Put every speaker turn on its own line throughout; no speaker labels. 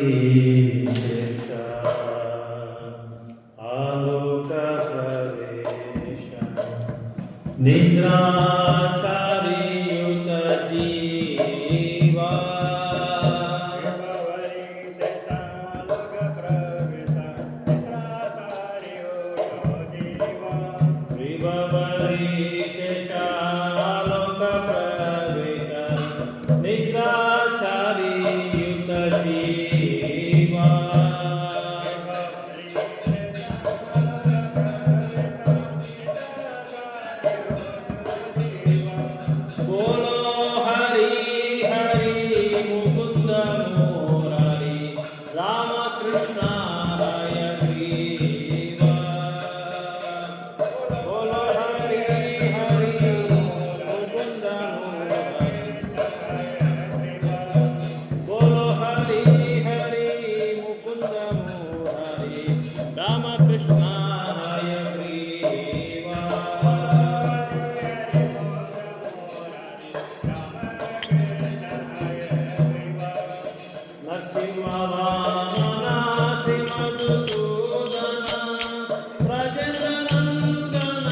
वृभवरीशेष आलोकप्रवेश निद्राचारीयुत जीवा वृभवरीशेष आलोकप्रवेश निद्राचारीयुत जीवा बोलो हरि हरि मुकुंद मुरारी राम कृष्ण हय ग्रीवा बोलो हरि हरि मुकुंद मुरारी बोलो हरि हरि मुकुंद मुरारी राम कृष्ण हय ग्रीवा नरसिंहवामन श्री मधुसूदन व्रजनंदन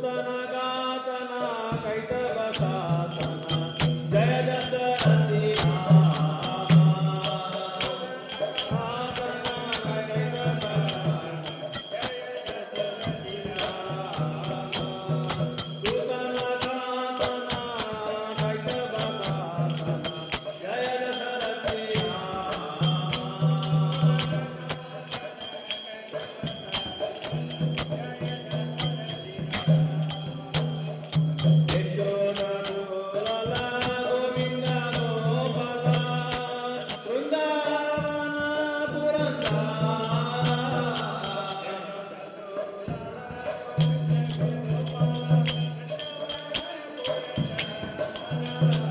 पूतनगातना कैतवसातना जय दशरथी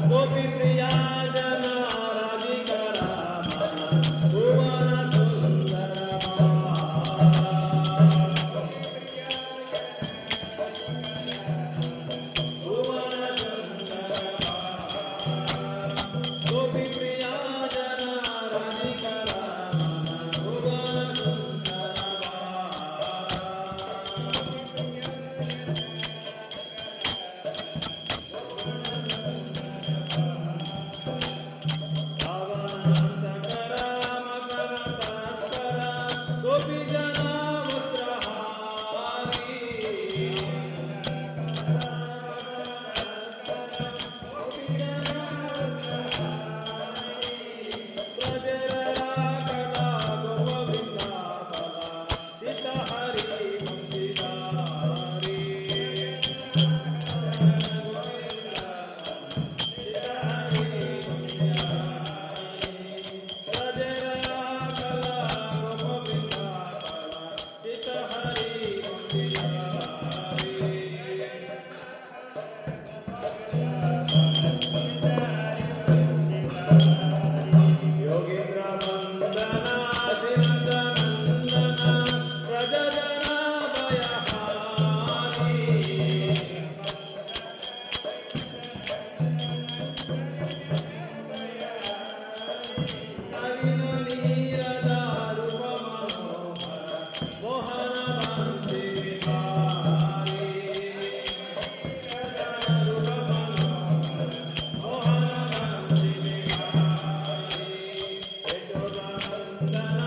गोपी प्रिया जना राधिका रामन भुवन सुंदर भुवन सुंदर गोपी प्रिया जना राधिका रामन भुवन गोपी जना वस्त्रहारी ब्रजरा कला गोविंदा बला सीता हरि मुंशीदारी योगींद्र वंदना सिरंदनंदना व्रजजना भयहारी नवीन नीरदा रूप मनोहर मोहन वंदे विहारी रूप मनोहर मोहन वंदे विहारी यशोदानंदना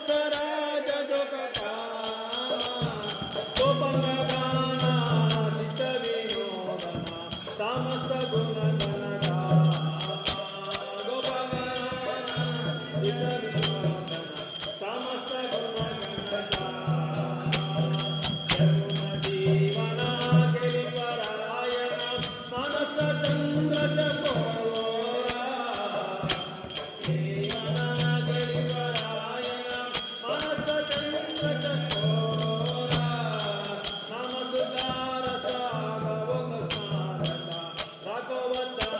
रसराज जो ककामा गोपंग गाना चित्त विनोदना समस्त गुण गण गामा गोपंग गाना चित्त विनोदना समस्त गुण गण गामा यमुना जीवना गिरिपरायण मनस चंद्र चकोरा जीवना गिरिपरायण मनस चंद्र चकोरा नाम सुधार सागवत सारसा राघवचाना मन मोरा नाम सुधार सागवत सारसा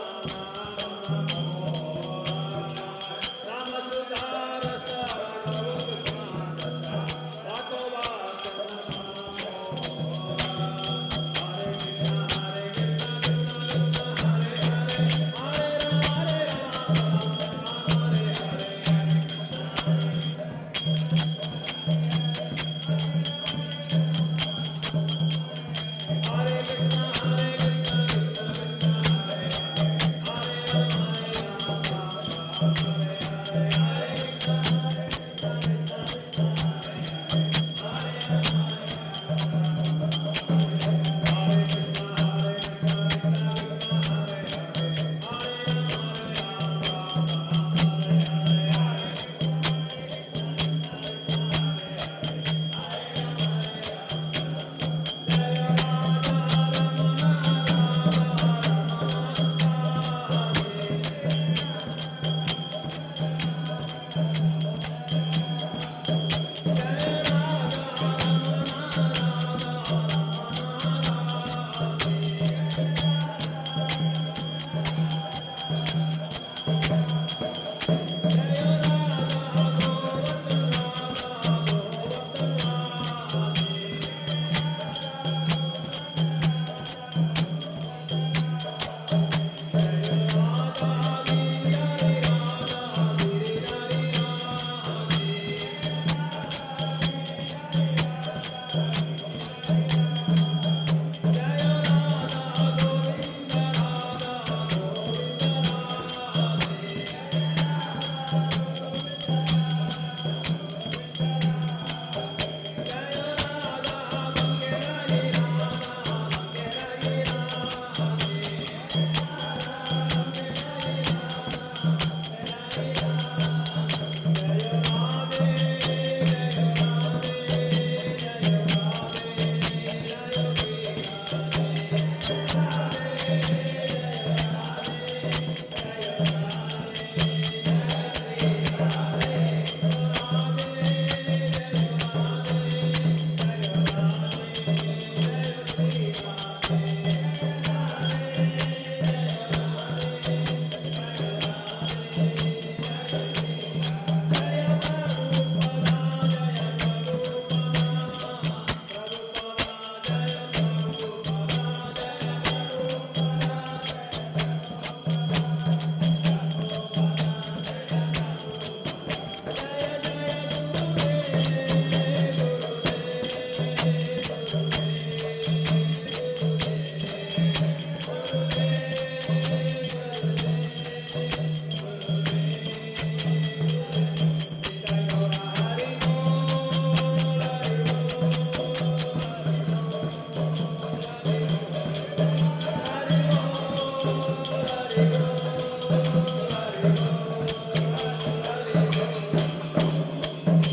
राघवचाना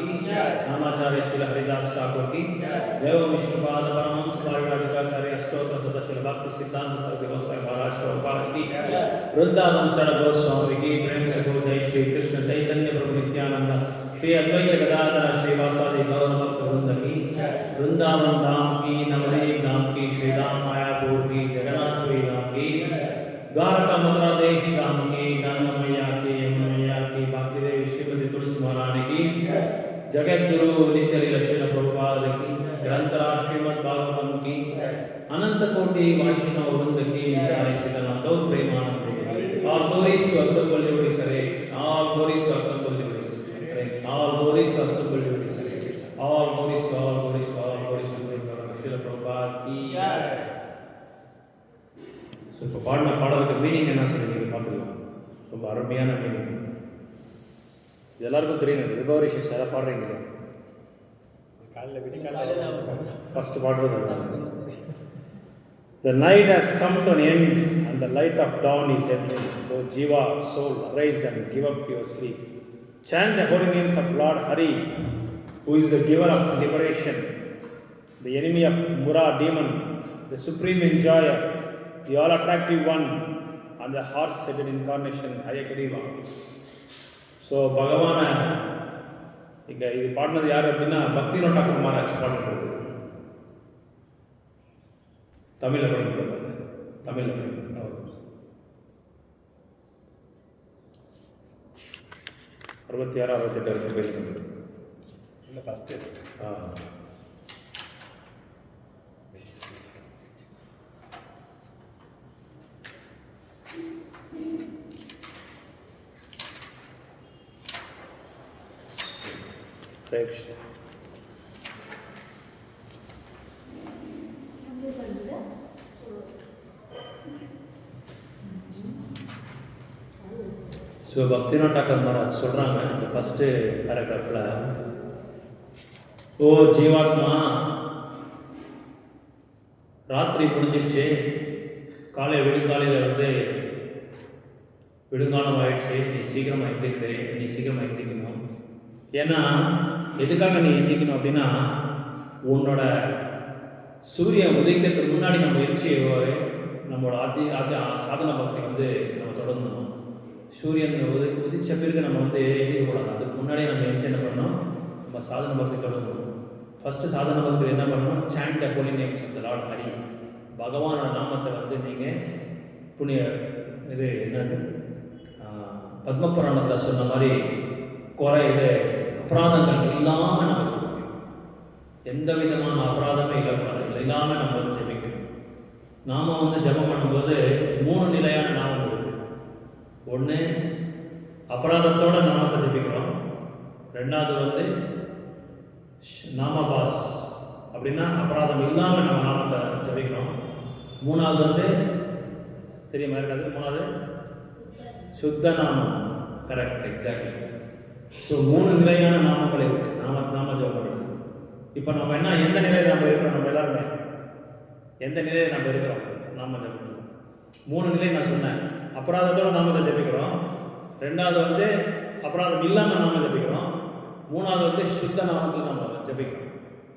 नामाचार्य श्री हरिदास ठाकुर की जय ओम विष्णुपाद परमहंस परिव्राजकाचार्य अष्टोत्तर सदस्य भक्ति सिद्धांत सरस्वती गोस्वामी महाराज प्रभुपाद की वृंदावन सड़ गोस्वामी की प्रेम से गो जय श्री कृष्ण चैतन्य प्रभु नित्यानंद श्री अद्वैत गदाधर श्रीवासादि गौर भक्त वृंद की वृंदावन धाम की नवदीप धाम की श्री राम मायापुर की जगन्नाथपुरी धाम की द्वारका मथुरा देश धाम की गंगा मैया की यमुना मैया की भक्ति देवी श्रीमती तुलसी महारानी की जगत गुरु नित्य लीला श्रील प्रभुपाद की ग्रंथराज श्रीमद् भागवतम की अनंत कोटि वैष्णव वृंद की निताय सीताराम गौर Premanand all glories to assembled devotees Hare all glories to assembled devotees Hare all glories to assembled devotees Hare all glories to all glories to all glories to Guru Srila Prabhupada की ஸோ இப்போ பாடின பாடலுக்கு meaning என்ன சொல்லி நீங்கள் பார்த்துக்கலாம். ரொம்ப அருமையான மீனிங். இது எல்லாருக்கும் தெரியும். ரிகவரி சேஷன் யாராவது பாடுறீங்களா? ஃபஸ்ட்டு பாடுறது The night has come to an end and the light of dawn is entering. O Jiva, soul, arise and give up your sleep. Chant the holy names of Lord Hari, who is the giver of liberation, the enemy of Mura demon, the supreme enjoyer, the all-attractive one, and the horse-headed incarnation, Hayagriva. So, Bhagavana, இங்கே இது பாடினது யார் அப்படின்னா பக்தி NOTA Kumararaja பாடுறது. தமிழில் படிக்கிறது. தமிழில் படிக்கிறது 66, 68 வரைக்கும் பேசுகிறது. இல்லை first Reaction. So Bhaktinath Thakur Maharaj சொல்கிறாங்க இந்த ஃபஸ்ட்டு பேராகிராஃபில், ஓ ஜீவாத்மா, ராத்திரி முடிஞ்சிருச்சு, விடுங்காலையில் வந்து விடுங்காலம் ஆயிடுச்சு, நீ சீக்கிரமாக எந்திக்கணும். ஏன்னா எதுக்காக நீ எந்திக்கணும் அப்படின்னா, உன்னோட சூரியன் உதிக்கிறதுக்கு முன்னாடி நம்ம எரிச்சி நம்மளோட சாதன பக்தி வந்து நம்ம தொடங்கணும். சூரியன் உதிச்ச பிறகு நம்ம வந்து எந்திக்கக்கூடாது. அதுக்கு முன்னாடியே நம்ம எரிச்சு என்ன பண்ணணும், நம்ம சாதன பக்தி தொடங்கணும். ஃபஸ்ட்டு சாதன பக்தி என்ன பண்ணணும், chant the holy names of the lord Hari, பகவானோட நாமத்தை வந்து நீங்கள் புண்ணிய இது என்னது பத்மபுராணத்தில் சொன்ன மாதிரி அபராதங்கள் இல்லாமல் நம்ம ஜெபிக்கணும். எந்த விதமான அபராதமே இல்லாமல் நம்ம வந்து ஜெபிக்கணும். நாம வந்து ஜெபம் பண்ணும்போது 3 நிலையான நாமம் இருக்குது. ஒன்று அபராதத்தோட நாமத்தை ஜெபிக்கிறோம். 2வது வந்து நாமபாஸ், அப்படின்னா அபராதம் இல்லாமல் நம்ம நாமத்தை ஜெபிக்கிறோம். 3வது வந்து தெரியுமா இருக்காது, 3வது சுத்த நாமம். Correct, exactly. ஸோ 3 நிலையான நாமங்கள் இருக்குது. நாம ஜெபம் பண்ணுறது. இப்போ நம்ம எந்த நிலையில் நம்ம இருக்கிறோம், நம்ம எல்லாருமே எந்த நிலையில் நம்ம இருக்கிறோம், நாம ஜெபம் பண்ணுறோம். 3 நிலை நான் சொன்னேன். அபராதத்தோட நாமத்தை ஜெபிக்கிறோம். 2வது வந்து அபராதம் இல்லாமல் நாம ஜெபிக்கிறோம். 3வது வந்து சுத்த நாமத்தில் நம்ம ஜெபிக்கிறோம்.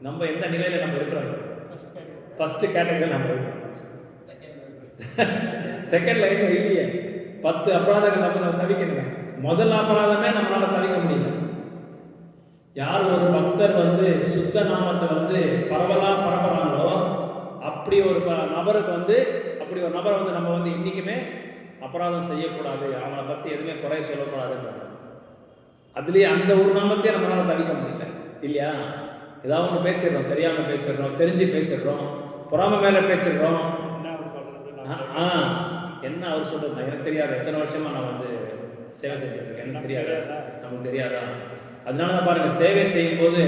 நம்ம எந்த நிலையில் நம்ம இருக்கிறோம்? ஃபஸ்ட்டு கேட்டகரியில் நம்ம இருக்கிறோம். செகண்ட் லைன் இல்லையே. 10 அபராதங்கள் நம்ம தவிக்கணுங்க. முதல் அபராதமே நம்மளால தவிக்க முடியல. யார் ஒரு பக்தர் வந்து சுத்த நாமத்தை வந்து பரப்புறாங்களோ, அப்படி ஒரு நபருக்கு வந்து நபரை வந்து நம்ம வந்து இன்னைக்குமே அபராதம் செய்யக்கூடாது, அவங்கள பற்றி எதுவுமே குறை சொல்லக்கூடாதுன்றாங்க. அதுலேயே அந்த ஒரு நாமத்தையே நம்மளால தவிக்க முடியல இல்லையா? ஏதாவது ஒன்று பேசிடுறோம், தெரியாமல் பேசிடுறோம், தெரிஞ்சு பேசிடுறோம், பொறாமை மேலே பேசிடுறோம். என்ன அவர் சொல்கிறது எனக்கு தெரியாது. எத்தனை வருஷமாக நான் வந்து சேவை செஞ்சுருக்கேன், எனக்கு தெரியாது, நமக்கு தெரியாதா? அதனால தான் பாருங்கள், சேவை செய்யும்போது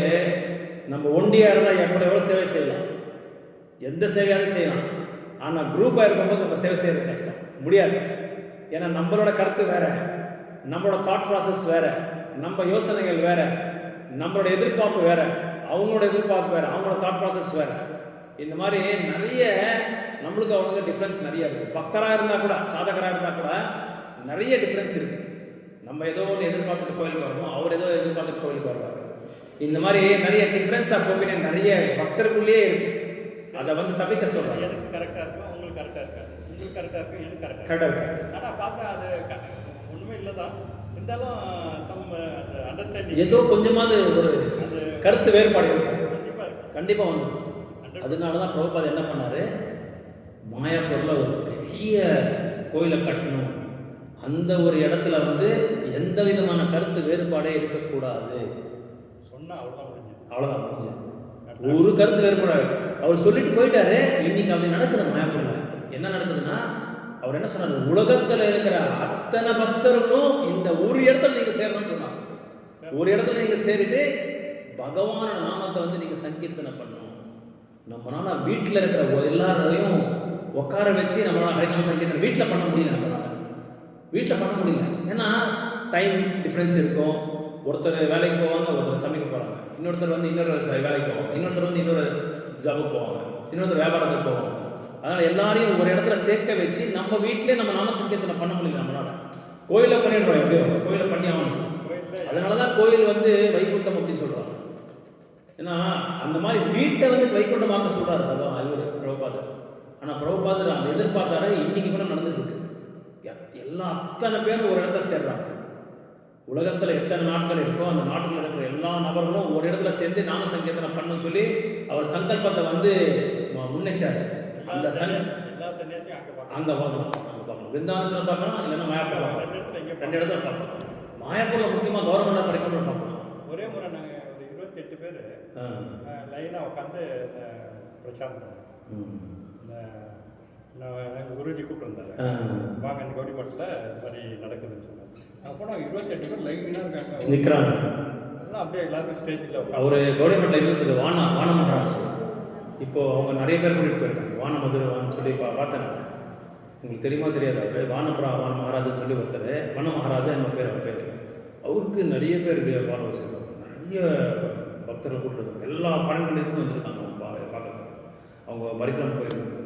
நம்ம ஒண்டியாக இருந்தால் எவ்வளோ சேவை செய்யலாம், எந்த சேவையாவது செய்யலாம். ஆனால் குரூப்பாக இருக்கும்போது நம்ம சேவை செய்கிறது கஷ்டம், முடியாது. ஏன்னா நம்மளோட கருத்து வேறு, நம்மளோட தாட் ப்ராசஸ் வேறு, நம்ம யோசனைகள் வேறு, நம்மளோட எதிர்பார்ப்பு வேறு, அவங்களோட எதிர்பார்ப்பு வேறு, அவங்களோட தாட் ப்ராசஸ் வேறு. இந்த மாதிரி நிறைய நம்மளுக்கு அவங்க டிஃப்ரென்ஸ் நிறைய இருக்குது. பக்தராக இருந்தால் கூட, சாதகராக இருந்தால் கூட நிறைய டிஃப்ரென்ஸ் இருக்குது. நம்ம ஏதோ ஒன்று எதிர்பார்த்துட்டு கோயிலுக்கு வரணும், அவர் ஏதோ எதிர்பார்த்துட்டு கோயிலுக்கு வருவார். இந்த மாதிரி நிறைய டிஃப்ரென்ஸ் ஆஃப் ஒப்பீனியன் நிறைய பக்தருக்குள்ளேயே இருக்குது. அதை வந்து தவிர்க்க சொல்கிறாங்க.
எனக்கு கரெக்டாக இருக்கும், உங்களுக்கு கரெக்டாக இருக்காது, உங்களுக்கு கரெக்டாக இருக்கும், எனக்கு
கரெக்டாக இருக்காது.
ஆனால் பார்த்தா அது ஒன்றுமே இல்லை தான். இருந்தாலும் அண்டர்ஸ்டாண்டிங்
ஏதோ கொஞ்சமாவது ஒரு கருத்து வேறுபாடு கண்டிப்பாக வந்துடும். அதனால தான் பிரபுபாத் என்ன பண்ணார், மாயாப்பூரில் ஒரு பெரிய கோயிலை கட்டணும், அந்த ஒரு இடத்துல வந்து எந்த விதமான கருத்து வேறுபாடே இருக்கக்கூடாது
சொன்னால்
அவ்வளோதான் முடிஞ்சது. ஒரு கருத்து வேறுபாடு அவர் சொல்லிட்டு போயிட்டாரு. இன்னைக்கு அப்படி நடக்குது மாயாப்பூரில். என்ன நடக்குதுன்னா, அவர் என்ன சொன்னார், உலகத்தில் இருக்கிற அத்தனை பக்தர்களும் இந்த ஒரு இடத்துல நீங்கள் சேரணும்னு சொன்னாங்க. ஒரு இடத்துல நீங்கள் சேரிட்டு பகவானோட நாமத்தை வந்து நீங்கள் சங்கீர்த்தனை பண்ணணும். நம்மளால வீட்டில் இருக்கிற எல்லாரையும் உட்கார வச்சு நம்மளால் ஹரிநாம சங்கீர்த்தனை வீட்டில் பண்ண முடியல. வீட்டில் பண்ண முடியல. ஏன்னா டைம் டிஃப்ரென்ஸ் இருக்கும். ஒருத்தர் வேலைக்கு போவாங்க, ஒருத்தர் சமைக்க போகிறாங்க, இன்னொருத்தர் வந்து இன்னொரு வேலைக்கு போவாங்க, இன்னொருத்தர் வந்து இன்னொரு ஜாபுக்கு போவாங்க, இன்னொருத்தர் வியாபாரத்துக்கு போவாங்க. அதனால் எல்லாரையும் ஒரு இடத்துல சேர்க்க வச்சு நம்ம வீட்டிலே நம்ம நாம சங்கீர்த்தனை பண்ண முடியல நம்மளால. கோயிலில் பண்ணிடுறோம், எப்படியோ கோயிலில் பண்ணி ஆகணும். அதனால தான் கோயில் வந்து வைகுண்டம் அப்படி சொல்கிறாங்க. ஏன்னா அந்த மாதிரி வீட்டை வந்து வைகுண்டமாக சொல்கிறாரு பகவான் இவர் பிரபுபாதர். ஆனால் பிரபுபாதர் அந்த எதிர்பார்த்தாரு. இன்னைக்கு கூட நடந்துட்டு இருக்கு. எல்லாம் அத்தனை பேரும் ஒரு இடத்த சேர்றாங்க. உலகத்தில் எத்தனை நாட்கள் இருக்கோ அந்த நாட்டில் இருக்கிற எல்லா நபர்களும் ஒரு இடத்துல சேர்ந்து நாம சங்கீர்த்தனை பண்ணணும்னு சொல்லி அவர் சங்கல்பத்தை வந்து முன்னெச்சார். அந்த அங்கே பார்க்கணும், விருந்தாவனத்தில் பார்க்கணும், இல்லைன்னா மாயாப்பூரில் பார்க்கணும். 2 இடத்துல பார்க்கணும். மாயாப்பூரில் முக்கியமாக கவர்மெண்ட் படிக்கணும்னு பார்க்கணும்.
ஒரே முறை நாங்கள் ஒரு 28 பேர் லைனாக உட்காந்து பிரச்சாரம் பண்ணோம். நாங்கள் குருஜி கூப்பிட்டு வந்தாங்க, வாங்க இந்த கவுடி மட்டத்தில் இது மாதிரி நடக்குதுன்னு சொன்னாங்க. அப்போ நாங்கள் 28 பேர் லைனாக இருக்காங்க,
நிற்கிறாங்க.
அதெல்லாம் அப்படியே எல்லாருக்கும் ஸ்டேஜில்
அவர் கவுடிமட்டில் இருக்குது வான மகராஜ். இப்போது அவங்க நிறைய பேர் கூட்டிகிட்டு போயிருக்காங்க. வான மதுரவான்னு சொல்லி பார்த்தேன். உங்களுக்கு தெரியுமா தெரியாது, அவர் வான மகாராஜன் சொல்லி ஒருத்தர், வன மகாராஜா என்ன பேர், அவர் பேர். அவருக்கு நிறைய பேர் ஃபாலோவர்ஸ் இருக்காங்க, நிறைய பக்தர்கள் கூப்பிட்டு எல்லா ஃபாரின் கண்ட்ரீஸ்லேயும் வந்திருக்காங்க அவங்க பார்க்கறதுக்கு. அவங்க பரிக்கிரம் போயிருக்காங்க.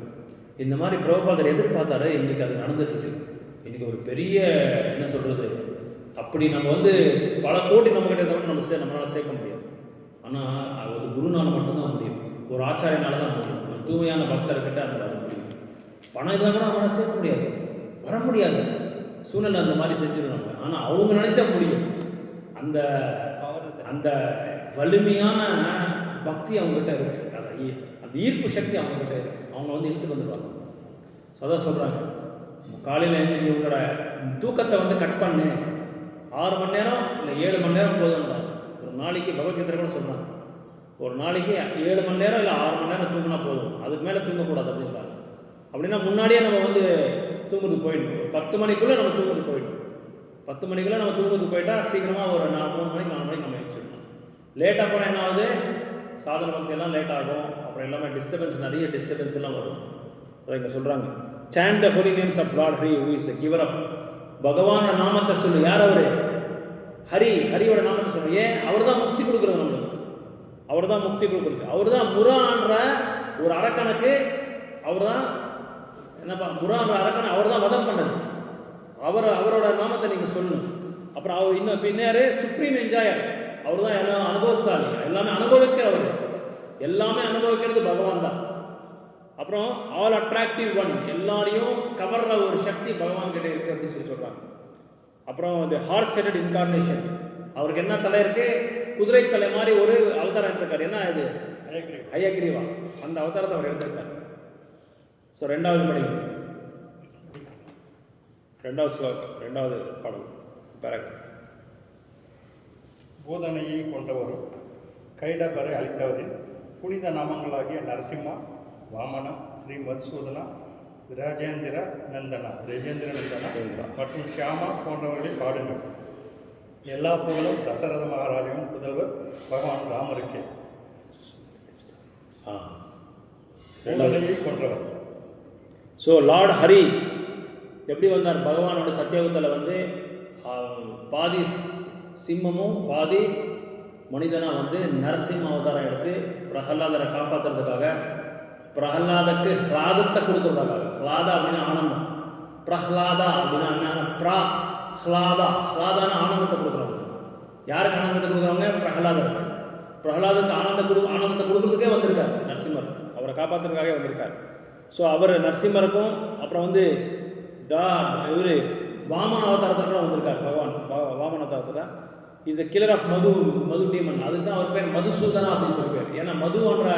இந்த மாதிரி பிரபுபாதர் எதிர்பார்த்தாரு. இன்றைக்கி அது நடந்துட்டுருக்கு. இன்றைக்கி ஒரு பெரிய என்ன சொல்கிறது, அப்படி நம்ம வந்து பல கோடி நம்மக்கிட்ட இருந்தாலும் நம்மளால் சேர்க்க முடியாது. ஆனால் அது குருனால மட்டும்தான் முடியும், ஒரு ஆச்சாரியனால தான் முடியும், ஒரு தூய்மையான பக்தர்கிட்ட அந்த வர முடியும். பணம் இருந்தால் கூட நம்மளால் சேர்க்க முடியாது, வர முடியாது. சூழ்நிலை அந்த மாதிரி செஞ்சுருவாங்க. ஆனால் அவங்க நினச்சா முடியும். அந்த அந்த வலிமையான பக்தி அவங்ககிட்ட இருக்குது. அந்த ஈர்ப்பு சக்தி அவங்ககிட்ட இருக்குது. அவங்க வந்து இழுத்துட்டு வந்துடுவாங்க. ஸோ அதான் சொல்கிறாங்க, காலையில் நீ உங்களோட தூக்கத்தை வந்து கட் பண்ணு, 6 மணி நேரம் இல்லை 7 மணி நேரம் போதுன்றாங்க. ஒரு நாளைக்கு பகவத்கீதை கூட சொல்கிறாங்க, ஒரு நாளைக்கு 7 மணி நேரம் இல்லை 6 மணி நேரம் தூங்கினா போதும், அதுக்கு மேலே தூங்கக்கூடாது அப்படின்றாங்க. அப்படின்னா முன்னாடியே நம்ம வந்து தூங்குறதுக்கு போயிடணும். 10 மணிக்குள்ளே நம்ம தூங்குறதுக்கு போயிடணும். 10 மணிக்குள்ளே நம்ம தூங்குறதுக்கு போயிட்டால் சீக்கிரமாக ஒரு 3 மணிக்கு 4 மணிக்கு நம்ம வச்சிடணும். லேட்டாக போனால் என்ன ஆகுது, சாதன பக்தி எல்லாம் லேட் ஆகும். அப்புறம் எல்லாமே டிஸ்டர்பன்ஸ், நிறைய டிஸ்டர்பன்ஸ் எல்லாம் வரும். அதை இங்கே சொல்கிறாங்க, chant the holy names of Lord Hari who is the giver of. பகவானோட நாமத்தை சொல்லு. யார் அவர்? ஹரியோட நாமத்தை சொல்லு. ஏன்? அவர் தான் முக்தி கொடுக்குறது நம்மளுக்கு. அவர் தான் முக்தி கொடுக்குறது. அவர் தான் முரான்ற ஒரு அரக்கனுக்கு, அவர் தான் என்னப்பா முரான்ற அரக்கனை அவர் தான் வதம் பண்ணது. அவரோட நாமத்தை நீங்கள் சொல்லணும். அப்புறம் அவர் இன்னும் பின்னாரு சுப்ரீம் என்ஜாயர், அவர் தான் எல்லாம் அனுபவசாலி, எல்லாமே அனுபவிக்கிறவர், எல்லாமே அனுபவிக்கிறது பகவான் தான். அப்புறம் ஆல் அட்ராக்டிவ் ஒன், எல்லாரையும் கவர்ற ஒரு சக்தி பகவான் கிட்டே இருக்குது அப்படின்னு சொல்லி சொல்கிறாங்க. அப்புறம் இந்த ஹார்ஸ் ஹெடட் இன்கார்னேஷன், அவருக்கு என்ன தலை இருக்குது, குதிரை தலை மாதிரி ஒரு அவதாரம் எடுத்திருக்காரு. என்ன இது? ஹயக்ரீவா. அந்த அவதாரத்தை அவர் எடுத்திருக்காரு. ஸோ 2வது படி, 2வது ஸ்லோகம், 2வது பாடல் பேரக்.
போதனையை கொண்டவரும் கைடபரை அளித்தவரின் புனித நாமங்களாகிய நரசிம்மா, வாமனா, ஸ்ரீ மதுசூதனா, ராஜேந்திர நந்தனா மற்றும் ஷியாமா போன்றவர்களின் பாடுங்கள். எல்லா புகழும் தசரத மகாராஜாவின் புதல்வர் பகவான் ராமருக்கே. போதனையை கொன்றவர்.
ஸோ லார்ட் ஹரி எப்படி வந்தார்? பகவானோட சத்தியோகத்தில் வந்து பாதி சிம்மமும் பாதி மனிதனாக வந்து நரசிம்ம அவதாரம் எடுத்து பிரகலாதரை காப்பாற்றுறதுக்காக, பிரகலாதக்கு ஹ்லாதத்தை கொடுக்குறதுக்காக. ஹ்லாதா அப்படின்னா ஆனந்தம், பிரஹ்லாதா அப்படின்னா என்ன? ஹ்லாதான ஆனந்தத்தை கொடுக்குறவங்க. யாருக்கு ஆனந்தத்தை கொடுக்குறவங்க? பிரகலாதருக்கு. பிரகலாதத்துக்கு ஆனந்தத்தை கொடுக்குறதுக்கே வந்திருக்கார் நரசிம்மர், அவரை காப்பாற்றுறதுக்காகவே வந்திருக்கார். ஸோ அவர் நரசிம்மருக்கும் அப்புறம் வந்து இவர் வாமன அவதாரத்தில் கூட வந்திருக்கார். பகவான் வாமன அவதாரத்தில் is the killer of Madhu demon. அதுக்கு தான் அவர் பேர் மதுசூதனா அப்படின்னு சொல்லி பேர். ஏன்னா மதுன்ற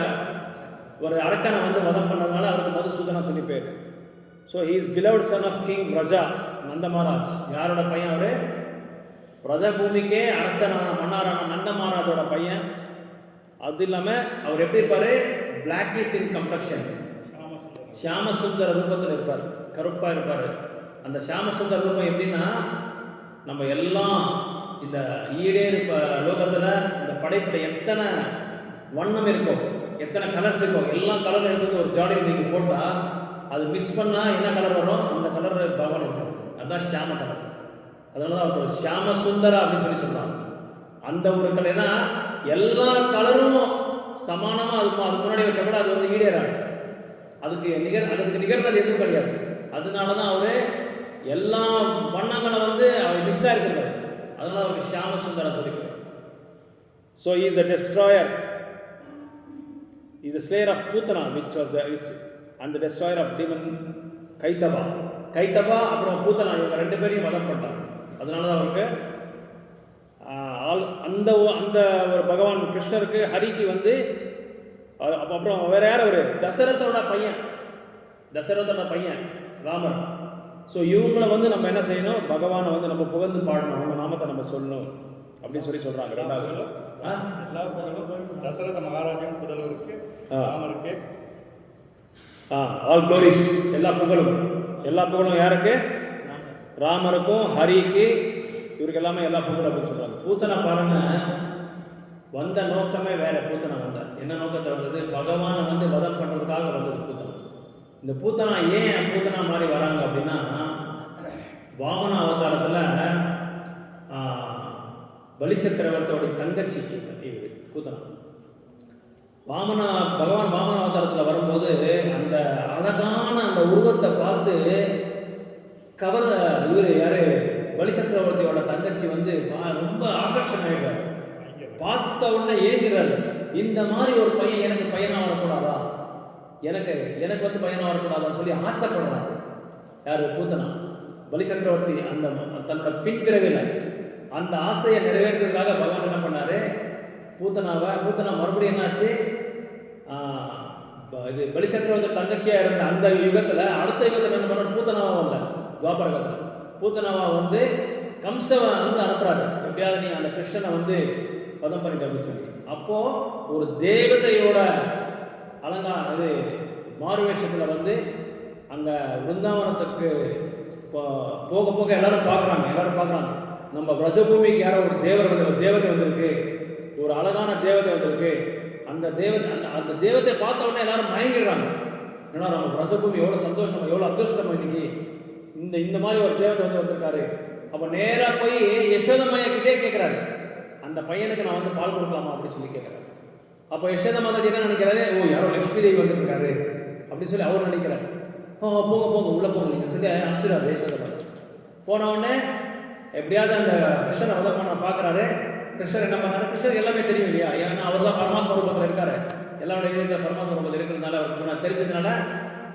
ஒரு அரக்கனை வந்து வதம் பண்ணதுனால அவருக்கு மதுசூதனா சொல்லி பேர். So he is beloved son of king Braja Nanda Maharaj. யாரோட பையன் அவர்? பிரஜா பூமிக்கே அரசனான மன்னாரான நந்த மகாராஜோட பையன். அது இல்லாமல் அவர் எப்படி இருப்பார்? பிளாக்கிஷ் இன் கம்ப்ளக்ஷன், ஷியாமசுந்தர ரூபத்தில் இருப்பார், கருப்பாக இருப்பார். அந்த ஷியாமசுந்தர ரூபம் எப்படின்னா, நம்ம எல்லாம் இந்த ஈடேர் லோகத்தில் இந்த படைப்பில் எத்தனை வண்ணம் இருக்கோ, எத்தனை கலர்ஸ் இருக்கோ, எல்லா கலரும் எடுத்து ஒரு ஜாடியில் நீங்கள் போட்டால் அது மிக்ஸ் பண்ணால் என்ன கலர் வரும்? அந்த கலர் பகவான் இருக்கிறது, அதுதான் ஷியாம கலர். அதனால தான் அவர் ஷியாம சுந்தரா அப்படின்னு சொல்கிறாங்க. அந்த ஒரு கலர்னா எல்லா கலரும் சமானமாக இருக்கும். அதுக்கு முன்னாடி வச்சா கூட அது வந்து ஈடேறாங்க. அதுக்கு நிகர்ந்தது எதுவும் கிடையாது. அதனால தான் அவர் எல்லா வண்ணங்களை வந்து அவர் மிக்ஸ் ஆகிருக்கிறார். அதனால அவருக்கு ஷியாம சுந்தரா சொல்லிக்கிறார். So is the destroyer, is the slayer of Putana and the destroyer of demon Kaitabha அப்புறம் பூத்தனா, இவங்க 2 பேரையும் வதம் பண்ணிட்டாங்க. அதனால தான் அவருக்கு அந்த ஒரு பகவான் கிருஷ்ணருக்கு ஹரிக்கு வந்து அப்புறம் வேற யார்? ஒரு தசரதோட பையன் ராமர். ஸோ இவங்களை வந்து நம்ம என்ன செய்யணும்? பகவானை வந்து நம்ம புகழ்ந்து பாடணும், அவங்க நாமத்தை நம்ம சொல்லணும் அப்படின்னு சொல்கிறாங்க. 2வது
எல்லா புகழும் தசரத மகாராஜன் புதல்வருக்கு ராமருக்கு.
ஆல் க்ளோரிஸ், எல்லா புகழும் யாருக்கு? ராமருக்கும் ஹரிக்கு, இவருக்கு எல்லாமே எல்லா புகழும் அப்படின்னு சொல்கிறாங்க. பூத்தனை பாருங்க, வந்த நோக்கமே வேற. பூத்தனை என்ன நோக்கத்தை வந்தது? பகவானை வந்து வதம் பண்ணுறதுக்காக வந்தது பூத்தனை. இந்த பூத்தனா ஏன் பூத்தனா மாதிரி வராங்க அப்படின்னா, வாமன அவதாரத்தில் பலிச்சக்கரவர்த்தியோடைய தங்கச்சி பூத்தனா. பகவான் வாமன அவதாரத்தில் வரும்போது அந்த அழகான அந்த உருவத்தை பார்த்து இவர் யாரு? பலிச்சக்கரவர்த்தியோட தங்கச்சி வந்து ரொம்ப ஆகர்ஷணம் ஆகிடுறாரு. பார்த்த உடனே ஏங்குறாரு, இந்த மாதிரி ஒரு பையன் எனக்கு பையனாக வரக்கூடாதா, எனக்கு வந்து பையனாக வரக்கூடாதான்னு சொல்லி ஆசைப்படுறாரு. யார்? பூத்தனா. பலிச்சக்கரவர்த்தி அந்த தன்னோட பின்பிறவில அந்த ஆசையை நிறைவேற்றுறதுக்காக பகவான் என்ன பண்ணாரு? பூத்தனா மறுபடியும் என்னாச்சு? இது பலிச்சக்கரவர்த்தி தங்கச்சியாக இருந்த அந்த யுகத்தில், அடுத்த யுகத்தில் என்ன பண்ணார்? பூத்தனாவா வந்தார். துவாபர யுகத்தில் பூத்தனாவா வந்து கம்சவை வந்து அனுப்புறாரு, எப்படியாவது நீ அந்த கிருஷ்ணனை வந்து வதம் பண்ணிட்டு அப்படின்னு சொல்லி. அப்போது ஒரு தேவதையோட இது மாறுவேஷத்தில் வந்து அங்கே விருந்தாவனத்துக்கு போக எல்லாரும் பார்க்குறாங்க. நம்ம பிரஜபூமிக்கு யாரோ ஒரு தேவதை வந்திருக்கு, ஒரு அழகான தேவதை வந்திருக்கு. அந்த தேவத்தை பார்த்த உடனே எல்லாரும் மயங்கிடுறாங்க. ஏன்னா நம்ம பிரஜபூமி எவ்வளோ சந்தோஷமா, எவ்வளோ அதிர்ஷ்டமா இன்னைக்கு இந்த மாதிரி ஒரு தேவதை வந்திருக்காரு. அப்போ நேராக போய் யசோதமாயக்கிட்டே கேட்குறாரு, அந்த பையனுக்கு நான் வந்து பால் கொடுக்கலாமா அப்படின்னு சொல்லி கேட்குறாரு. அப்போ யசோத மாதாஜி என்ன நினைக்கிறாரு? யாரோ லட்சுமி தேவி வந்திருக்காரு அப்படின்னு சொல்லி அவர் நினைக்கிறாரு. போங்க உள்ளே போங்க நீங்கள் சொல்லி அனுப்பிச்சிடாரு யசோத மாதாஜி. போன உடனே எப்படியாவது அந்த கிருஷ்ணனை வதம் பண்ண பார்க்குறாரு. கிருஷ்ணர் என்ன பண்ணாரு? கிருஷ்ணர் எல்லாமே தெரியும் இல்லையா, ஏன்னா அவர் தான் பரமாத்மா ரூபத்தில் இருக்காரு. எல்லாருடைய இதயத்தில் பரமாத்மா ரூபத்தில் இருக்கிறதுனால அவருக்கு தெரிஞ்சதுனால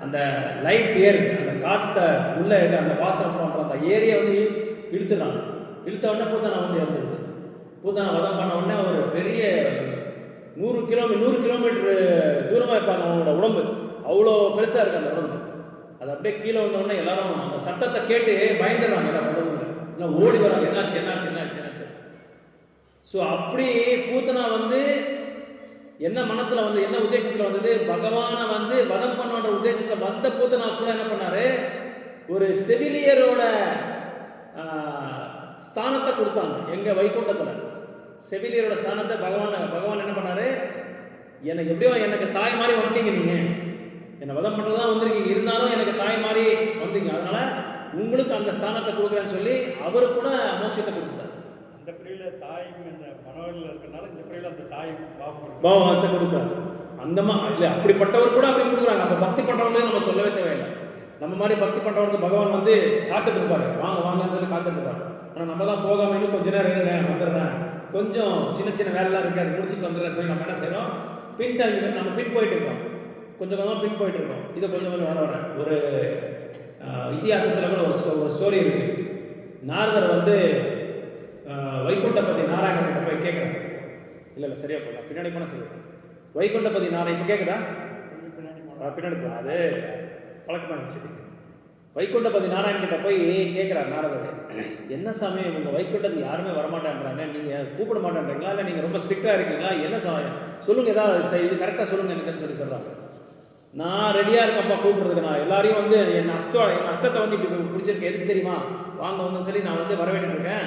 அந்த லைஃப் ஏர், அந்த காற்ற உள்ளே அந்த வாசம் பண்ணுற அந்த ஏரியை வந்து இழுத்த உடனே பூத்தனை வந்து இறந்துடுது. பூத்தனை வதம் பண்ண உடனே ஒரு பெரிய 100 கிலோமீட்டர் தூரமாக இருப்பாங்க அவங்களோட உடம்பு. அவ்வளோ பெருசாக இருக்குது அந்த உடம்பு. அது அப்படியே கீழே வந்தோடனே எல்லாரும் அந்த சத்தத்தை கேட்டு பயந்துடுறாங்க. எல்லாம் உடம்புல எல்லாம் ஓடி வராங்க, என்னாச்சு. ஸோ அப்படி பூத்தனா வந்து என்ன மனத்தில் வந்து என்ன உத்தேசத்தில் வந்தது? பகவானை வந்து வதம் பண்ணுன்ற உத்தேசத்தில் வந்த பூத்தனா கூட என்ன பண்ணாரு? ஒரு செவிலியரோட ஸ்தானத்தை கொடுத்தாங்க. எங்கள் வைகுண்டத்தில் செவிலியரோட ஸ்தானத்தை பகவான் என்ன பண்ணாரு? எனக்கு தாய் மாதிரி வந்துட்டீங்க, நீங்கள் என்னை வதம் பண்ணுறதா வந்திருக்கீங்க, இருந்தாலும் எனக்கு தாய் மாதிரி வந்தீங்க, அதனால உங்களுக்கு அந்த ஸ்தானத்தை கொடுக்குறேன்னு சொல்லி அவரு கூட மோட்சத்தை கொடுத்துட்டார்.
அந்த பிரிவில் தாய் இந்த மனோவில் இருக்கிறனால இந்த பிரிவில் அந்த தாய்
பாவத்தை கொடுக்குறாரு. இல்லை அப்படிப்பட்டவர் கூட அப்படி கொடுக்குறாங்க. அப்போ பக்தி பண்ணுறவங்களே நம்ம சொல்லவே தேவையில்லை. நம்ம மாதிரி பக்தி பண்ணுறவங்களுக்கு பகவான் வந்து காத்துட்டு இருப்பாரு, வாங்கன்னு சொல்லி காத்துட்டு இருப்பாரு. ஆனால் நம்ம தான் போகாமல் இன்னும் கொஞ்ச நேரம் இருங்க, வந்துடுறேன், கொஞ்சம் சின்ன வேலைலாம் இருக்குது, அது முடிச்சுட்டு வந்துடுறேன் சொல்லி நம்ம என்ன செய்கிறோம்? நம்ம பின் போயிட்டு இருக்கோம், கொஞ்சம் பின் போயிட்டு இருக்கோம். இதை கொஞ்சம் வர ஒரு இத்தியாசத்தில் கூட ஒரு ஸ்டோரி இருக்குது. நாரதர் வந்து வைகுண்டபதி நாராயணன் போய் கேட்குறாரு. இல்லை சரியா போகலாம், பின்னாடி போனால் சரி. வைகுண்டபதி நாராயணன் இப்போ கேட்குதா? பின்னாடி போகலாம், அது பழக்கமாக இருந்துச்சு. வைகுண்டபதி நாராயணன்கிட்ட போய் கேட்குறாரு நாரதர், என்ன சாமி உங்கள் வைகுண்டத்துக்கு யாருமே வரமாட்டேன்றாங்க, நீங்கள் கூப்பிட மாட்டேன்றீங்களா, இல்லை நீங்கள் ரொம்ப ஸ்ட்ரிக்டாக இருக்கீங்களா, என்ன சொல்லுங்கள், ஏதாவது இது கரெக்டாக சொல்லுங்கள் எனக்குன்னு சொல்கிறாங்க. நான் ரெடியாக இருக்கப்பா கூப்பிட்றதுக்கு, நான் எல்லாரையும் வந்து என் அஸ்தத்தை வந்து இப்படி பிடிச்சிருக்கேன், எதுக்கு தெரியுமா, வாங்க சொல்லி நான் வந்து வரவேற்று இருக்கேன்,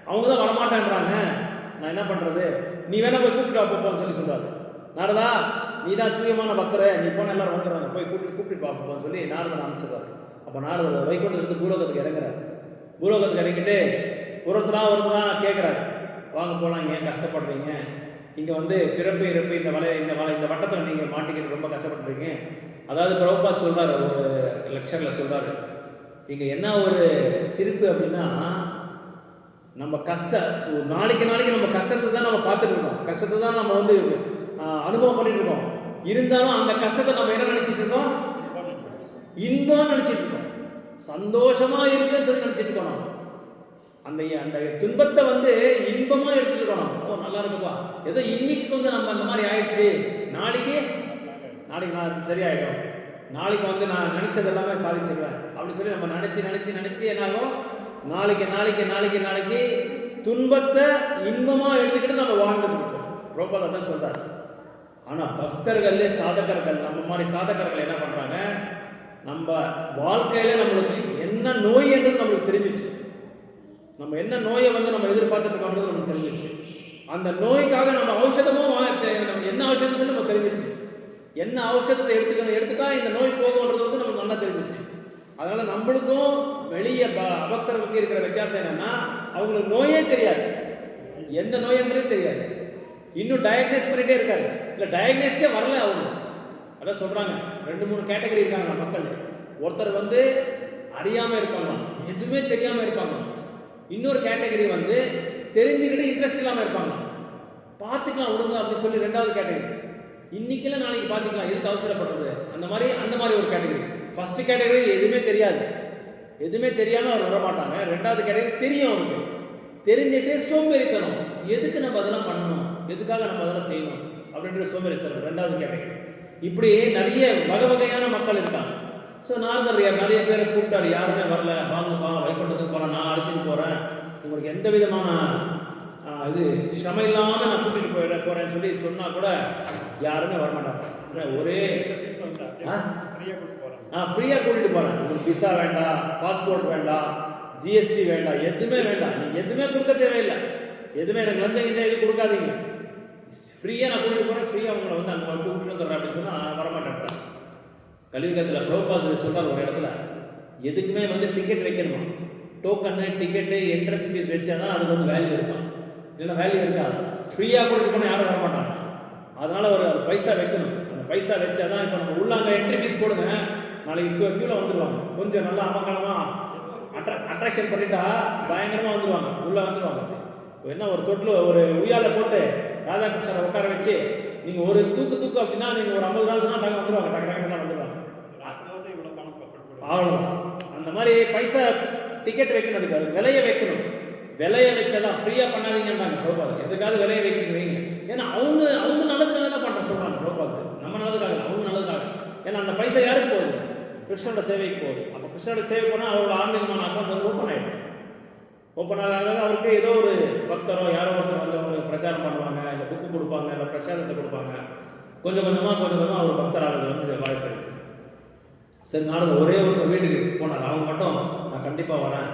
அவங்க தான் வரமாட்டேன்றாங்க, நான் என்ன பண்ணுறது, நீ வேணா போய் கூப்பிட்டு அப்பப்போன்னு சொல்லி சொல்கிறாரு. நாரதா
நீ தான் தூயமான பக்தரை, நீ போனால் எல்லாரும் வந்துடுறாங்க, போய் கூப்பிட்டு பார்ப்போம்னு சொல்லி நாரதன் அனுப்பிச்சிடுறாரு. அப்போ நாரதர் வைகுண்டத்துக்கு பூலோகத்துக்கு இறங்குறாரு. பூலோகத்துக்கு இறங்கிட்டு ஒருத்தரா கேட்குறாரு, வாங்க போகலாம், ஏன் கஷ்டப்படுறீங்க, இங்கே வந்து பிறப்பு இறப்பு இந்த வட்டத்தில் நீங்கள் மாட்டிக்கிட்டு ரொம்ப கஷ்டப்படுறீங்க. அதாவது பிரபுபாத் சொல்கிறார், ஒரு லெக்சரில் சொல்கிறாரு, இங்கே என்ன ஒரு சிரிப்பு அப்படின்னா, நம்ம நாளைக்கு நம்ம கஷ்டத்தை தான் நம்ம பார்த்துட்டு இருக்கோம், கஷ்டத்தை தான் நம்ம வந்து அனுபவம் பண்ணிட்டு இருக்கோம். இருந்தாலும் அந்த கஷ்டத்தை நம்ம என்ன நினச்சிட்டு இருக்கோம், இன்பம் நினச்சிட்டு இருக்கோம், சந்தோஷமாக இருக்குன்னு சொல்லி நினச்சிட்டு இருக்கோம். நம்ம அந்த துன்பத்தை வந்து இன்பமாக எடுத்துட்டு இருக்கோம். நம்ம ஓ நல்லா இருக்குப்பா, ஏதோ இன்னைக்கு வந்து நம்ம அந்த மாதிரி ஆயிடுச்சு, நாளைக்கு நான் சரியாயிடும், நாளைக்கு வந்து நான் நினச்சது எல்லாமே சாதிச்சிடுவேன் அப்படின்னு சொல்லி நம்ம நினச்சி என்னாகும், நாளைக்கு துன்பத்தை இன்பமாக எடுத்துக்கிட்டு நம்ம வாழ்ந்துட்டு இருக்கோம். பிரபுபாத் தான் சொல்றாரு. ஆனால் பக்தர்களே சாதகர்கள், நம்ம மாதிரி சாதகர்கள் என்ன பண்ணுறாங்க, நம்ம வாழ்க்கையில் நம்மளுக்கு என்ன நோய் என்றது நம்மளுக்கு தெரிஞ்சிருச்சு, நம்ம என்ன நோயை வந்து நம்ம எதிர்பார்த்துட்டு இருக்கோன்றது நமக்கு தெரிஞ்சிருச்சு. அந்த நோய்க்காக நம்ம ஔஷதமும் நம்ம என்ன ஔஷதம் சொல்லி நம்ம தெரிஞ்சிருச்சு, என்ன ஔஷதத்தை எடுத்துட்டா இந்த நோய் போகும்ன்றது வந்து நமக்கு நல்லா தெரிஞ்சிருச்சு. அதனால் நம்மளுக்கும் வெளியே அபக்தர்களுக்கு இருக்கிற வித்தியாசம் என்னன்னா, அவங்களுக்கு நோயே தெரியாது, எந்த நோயன்றதே தெரியாது, இன்னும் டயக்னைஸ் பண்ணிகிட்டே இருக்காரு, இல்லை டயக்னைஸ்க்கே வரல அவங்க. அதான் சொல்கிறாங்க, 2-3 கேட்டகரி இருக்காங்க நம்ம மக்கள். ஒருத்தர் வந்து அறியாமல் இருப்பாங்க, எதுவுமே தெரியாமல் இருப்பாங்க. இன்னொரு கேட்டகரி வந்து தெரிஞ்சுக்கிட்டு இன்ட்ரெஸ்ட் இல்லாமல் இருப்பாங்க, பார்த்துக்கலாம் விடுங்க அப்படின்னு சொல்லி 2வது கேட்டகரி. இன்னைக்குல நாளைக்கு பார்த்துக்கலாம், எதுக்கு அவசரப்படுறது, அந்த மாதிரி ஒரு கேட்டகரி. ஃபர்ஸ்ட் கேட்டகரி எதுவுமே தெரியாது, எதுவுமே தெரியாமல் அவர் வரமாட்டாங்க. 2வது கேட்டகரி தெரியும், அவருக்கு தெரிஞ்சுட்டு சோம்பேறித்தனம், எதுக்கு நம்ம அதெல்லாம் பண்ணணும், எதுக்காக நம்ம அதெல்லாம் செய்யணும் அப்படின்ற சோம்பேறி சார் 2வது கேட்டகரி. இப்படி நிறைய வகையான மக்கள் இருக்காங்க. ஸோ நாரதர் நிறைய பேரை கூப்பிட்டாரு, யாருமே வரல, வாங்கப்பா வைகுண்டத்துக்கு போகலாம், நான் அழைச்சிட்டு போகிறேன், உங்களுக்கு எந்த விதமான இது சிரமம் இல்லாமல் நான் கூட்டிகிட்டு போகிறேன்னு சொல்லி சொன்னால் கூட யாருமே வரமாட்டாங்க. ஒரே ஃப்ரீயாக கூட்டிகிட்டு போகிறேன், உங்களுக்கு விசா வேண்டாம், பாஸ்போர்ட் வேண்டாம், ஜிஎஸ்டி வேண்டாம், எதுவுமே வேண்டாம், நீங்கள் எதுவுமே கொடுக்க தேவையில்லை, எதுவுமே எனக்கு லஞ்சம் எதுவும் கொடுக்காதீங்க, ஃப்ரீயாக நான் கூட்டிகிட்டு போகிறேன், ஃப்ரீயாக உங்களை வந்து அங்கே வந்து கூட்டிட்டு வந்துடுறேன் அப்படின்னு சொன்னால் வரமாட்டேன். கலியுகத்தில் பிரபுபாத் சொல்கிறார் ஒரு இடத்துல, எதுக்குமே வந்து டிக்கெட் வைக்கணுமா, டோக்கனு டிக்கெட்டு என்ட்ரன்ஸ் ஃபீஸ் வச்சா தான் அதுக்கு வந்து வேல்யூ இருக்கும், இல்லைன்னா வேல்யூ இருக்காது. ஃப்ரீயாக கூட்டிட்டு போனால் யாரும் வரமாட்டாங்க. அதனால் ஒரு பைசா வைக்கணும், அந்த பைசா வச்சா தான். இப்போ நம்ம உள்ளாங்க என்ட்ரி ஃபீஸ் போடுங்க, நாளைக்கு கீழே வந்துடுவாங்க, கொஞ்சம் நல்லா அமங்கலமாக அட்ராக்ஷன் பண்ணிட்டா பயங்கரமாக வந்துடுவாங்க, உள்ளே வந்துடுவாங்க. என்ன ஒரு தொட்டில் ஒரு உய்யால போட்டு ராதாகிருஷ்ணரை உட்கார வச்சு நீங்கள் ஒரு தூக்கு அப்படின்னா நீங்கள் ஒரு 50 ரூபா சொன்னால் நாங்கள் வந்துடுவாங்க, டக்கு வந்துடுவாங்க. அவ்வளோதான். அந்த மாதிரி பைசா டிக்கெட் வைக்கணுதுக்கு அது விலையை வைக்கணும், விலையை வச்சாதான், ஃப்ரீயாக பண்ணாதீங்கன்றாங்க பிரபுபாத். எதுக்காவது விலையை வைக்கிறீங்க, ஏன்னா அவங்க நல்லதுக்காக என்ன பண்ணுற சொல்கிறாங்க பிரபுபாத், நம்ம நல்லதுக்காக, அவங்க நல்லதுக்காக. ஏன்னா அந்த பைசா யாருக்கு போகுது, கிருஷ்ணனோட சேவைக்கு போகுது. அப்போ கிருஷ்ணனோட சேவை போனால் அவரோட ஆன்மீகமான அக்கௌண்ட் வந்து ஓப்பன் ஆகிடும். ஓப்பன் ஆகாத அவருக்கு ஏதோ ஒரு பக்தரோ யாரோ ஒருத்தர் வந்து அவங்க பிரச்சாரம் பண்ணுவாங்க, இல்லை புக்கு கொடுப்பாங்க, இல்லை பிரச்சாரத்தை கொடுப்பாங்க, கொஞ்சம் கொஞ்சமாக அவர் பக்தராக வந்து வாய்ப்பு இருக்குது. சரி, நாரதர் ஒரே ஒருத்தர் வீட்டுக்கு போனார், அவங்க மட்டும் நான் கண்டிப்பாக வரேன்,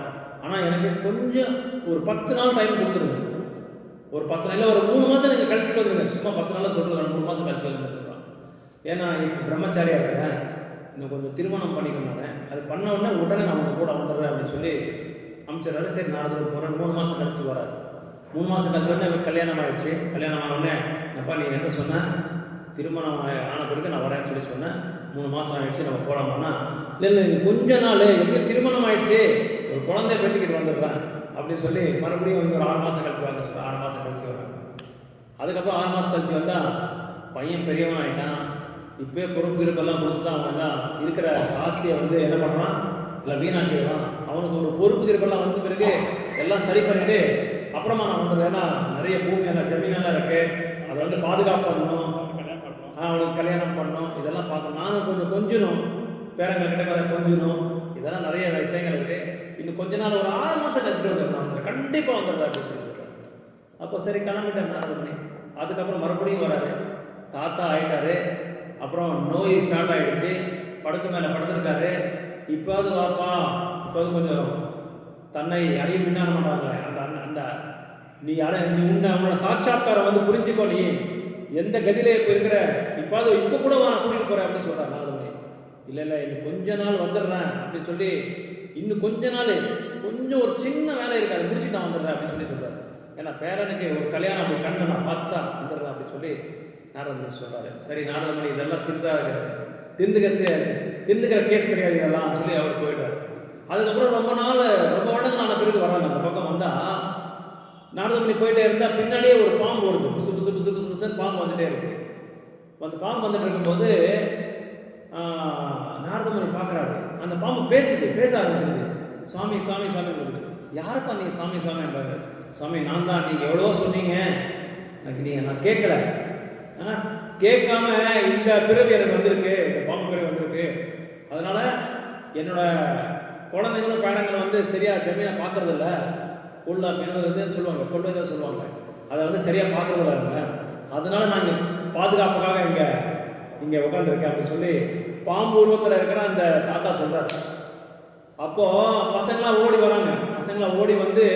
ஆனால் எனக்கு கொஞ்சம் ஒரு 10 நாள் டைம் கொடுத்துருங்க, ஒரு 10 நாள் இல்லை ஒரு 3 மாதம் நீங்கள் கழிச்சுட்டு வந்துடுங்க, சும்மா 10 நாளில் சொல்லுங்க, 3 மாதம் கழிச்சு வந்துன்னு சொல்கிறாங்க. ஏன்னா இப்போ பிரம்மச்சாரியாக இருக்கிறேன், இன்னும் கொஞ்சம் திருமணம் பண்ணிக்கணும், நான் அது பண்ண உடனே நான் உங்கள் கூட வந்துடுறேன் அப்படின்னு சொல்லி அமைச்சராரு. சரி, நாரதர் போகிறேன். 3 மாதம் கழிச்சு வராரு. 3 மாதம் கழிச்சு உடனே கல்யாணம் ஆகிடுச்சு. கல்யாணம் ஆன உடனே அப்பா நீ என்ன சொன்னேன், திருமணம் ஆன பிறகு நான் வரேன்னு சொல்லி சொன்னேன். 3 மாதம் ஆகிடுச்சு, நம்ம போகலாமான்னா இல்லை இது கொஞ்ச நாள், எப்படி திருமணம் ஆகிடுச்சு, ஒரு குழந்தைய பெற்றுக்கிட்டு வந்துடுறேன் அப்படின்னு சொல்லி மறுபடியும் இங்கே ஒரு 6 மாதம் கழிச்சு வாங்க சொல்லி 6 மாதம் கழிச்சு வரேன். அதுக்கப்புறம் 6 மாதம் கழிச்சு வந்தால் பையன் பெரியவன் ஆகிட்டான், இப்போயே பொறுப்பு இருப்பெல்லாம் கொடுத்துட்டு அவன் எல்லாம் இருக்கிற சாஸ்தியை வந்து என்ன பண்ணுறான், இல்லை வீணாக்கிடுவான். அவனுக்கு ஒரு பொறுப்பு இருப்பெல்லாம் வந்த பிறகு எல்லாம் சரி பண்ணிவிட்டு அப்புறமா நான் வந்துடுறேன். ஏன்னா நிறைய பூமியெல்லாம் ஜமீனெல்லாம் இருக்குது, அதை வந்து பாதுகாப்பு பண்ணணும், அவனுக்கு கல்யாணம் பண்ணணும், இதெல்லாம் பார்க்கணும், நானும் கொஞ்சணும், பேரங்க கிட்ட கொஞ்சணும், இதெல்லாம் நிறைய விஷயங்கள் இருக்குது. இன்னும் கொஞ்ச நாள் ஒரு 6 மாதம் கழிச்சுட்டு வந்துடுறேன், கண்டிப்பாக வந்துடுறேன் அப்படின்னு சொல்லி சொல்கிறார். அப்போ சரி கிளம்பிட்டேன் நாரதர். அதுக்கப்புறம் மறுபடியும் வராரு, தாத்தா ஆகிட்டாரு, அப்புறம் நோய் ஸ்டார்ட் ஆகிடுச்சு, படுக்க மேலே படுத்துருக்காரு. இப்போது வாப்பா, இப்போது கொஞ்சம் தன்னை அறியும் பின்னான மாட்டாங்களே, அந்த நீ யாரை நீ உன்னோட சாட்சாத்காரம் வந்து புரிஞ்சுக்கோ, நீ எந்த கதியிலே இப்போ இருக்கிற, இப்போ கூட நான் கூட்டிகிட்டு போகிறேன் அப்படின்னு சொல்கிறார் நாரதமுனி. இல்லை இன்னும் கொஞ்ச நாள் வந்துடுறேன் அப்படின்னு சொல்லி, இன்னும் கொஞ்ச நாள் கொஞ்சம் ஒரு சின்ன வேலை இருக்காது, முடிச்சுட்டு நான் வந்துடுறேன் அப்படின்னு சொல்லி சொல்கிறார். ஏன்னா பேரனுக்கு ஒரு கல்யாணம் அப்படி கண்ணை நான் பார்த்துட்டா வந்துடுறேன் அப்படின்னு சொல்லி நாரதமுனி சொல்கிறாரு. சரி நாரதமுனி இதெல்லாம் திருந்துக்கிற கேஸ் கிடையாது இதெல்லாம் சொல்லி அவர் போயிட்டார். அதுக்கப்புறம் ரொம்ப வருடங்கள் ஆன பிறகு வராங்க. அந்த பக்கம் வந்தால் நாரதமுனி போயிட்டே இருந்தால் பின்னாடியே ஒரு பாம்பு வருது. புசு புசு புசு புசு புசுன்னு பாம்பு வந்துகிட்டே இருக்கு. அந்த பாம்பு வந்துட்டு இருக்கும்போது நாரதமுனி பார்க்குறாரு, அந்த பாம்பு பேச ஆரம்பிச்சிருது. சுவாமி சுவாமி சுவாமி இருக்குது. யாரப்பா நீ சுவாமி சுவாமின்றாரு. சுவாமி நான் தான், நீங்கள் எவ்வளவோ சொன்னீங்க, நான் கேட்கல, கேட்காம இந்த பிறவி எனக்கு வந்திருக்கு, இந்த பாம்பு பிறவி வந்திருக்கு. அதனால் என்னோட குழந்தைங்களும் பேரங்களும் வந்து சரியாக ஜமீனை பார்க்குறதில்ல, கொள்வதுன்னு சொல்லுவாங்க, அதை வந்து சரியாக பார்க்குறதில்ல இருங்க. அதனால நான் இங்கே பாதுகாப்புக்காக இங்கே உட்காந்துருக்கேன் அப்படின்னு சொல்லி பாம்பு உருவத்தில் இருக்கிற அந்த தாத்தா சொல்கிறார். அப்போது பசங்களாம் ஓடி வராங்க. பசங்களாம் ஓடி வந்து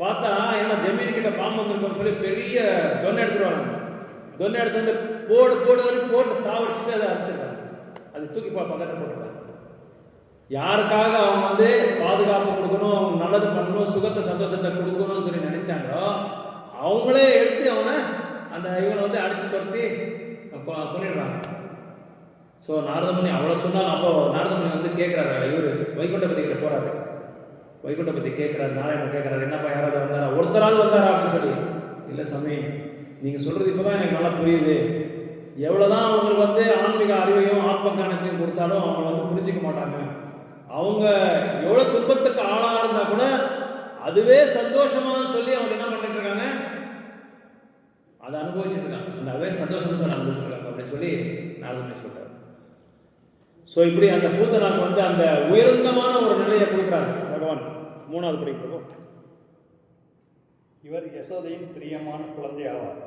பார்த்தா ஏன்னா ஜமீன்கிட்ட பாம்பு வந்துருக்கோன்னு சொல்லி பெரிய தொன்னை எடுத்துகிட்டு வராங்க. தொன்னை எடுத்து வந்து போட்டு சாவடிச்சுட்டு அதை அனுப்பிச்சிருக்காங்க. அது தூக்கி பக்கத்தில் போட்டுருக்காங்க. யாருக்காக அவங்க வந்து பாதுகாப்பு கொடுக்கணும், அவங்க நல்லது பண்ணணும், சுகத்தை சந்தோஷத்தை கொடுக்கணும்னு சொல்லி நினைச்சாங்களோ அவங்களே எடுத்து இவனை வந்து அடிச்சு துரத்தி கொண்டுடுறாங்க. ஸோ நாரதமுனி அவ்வளோ சொன்னாலும் அப்போ நாரதமுனி வந்து கேட்குறாரு, இவர் வைகுண்டபதி கிட்ட போகிறாரு. வைகுண்டபதி கேட்குறாரு, நாராயணன் கேட்குறாரு, என்னப்பா யாராவது வந்தாரா, ஒருத்தராவது வந்தாரா அப்படின்னு சொல்லி. இல்லை சாமி, நீங்கள் சொல்கிறது இப்போ தான் எனக்கு நல்லா புரியுது. எவ்வளோதான் அவங்களுக்கு வந்து ஆன்மீக அறிவையும் ஆத்ம ஞானத்தையும் கொடுத்தாலும் அவங்க வந்து புரிஞ்சிக்க மாட்டாங்க. அவங்க எவ்வளோ துன்பத்துக்கு ஆளாக இருந்தால் கூட அதுவே சந்தோஷமானு சொல்லி அவங்க என்ன பண்ணிட்டு இருக்காங்க, அதை அனுபவிச்சுட்டு இருக்காங்க. அந்த அதே சந்தோஷம்னு சொல்லி அனுபவிச்சுட்டு இருக்காங்க அப்படின்னு சொல்லி நாரதமுனி சொல்கிறார். ஸோ இப்படி அந்த பூத்தனாக்கு வந்து அந்த உயர்ந்தமான ஒரு நிலையை கொடுக்குறாங்க பகவான். 3வது படிக்கிறோம்.
இவர் யசோதையின் பிரியமான குழந்தை ஆவார்.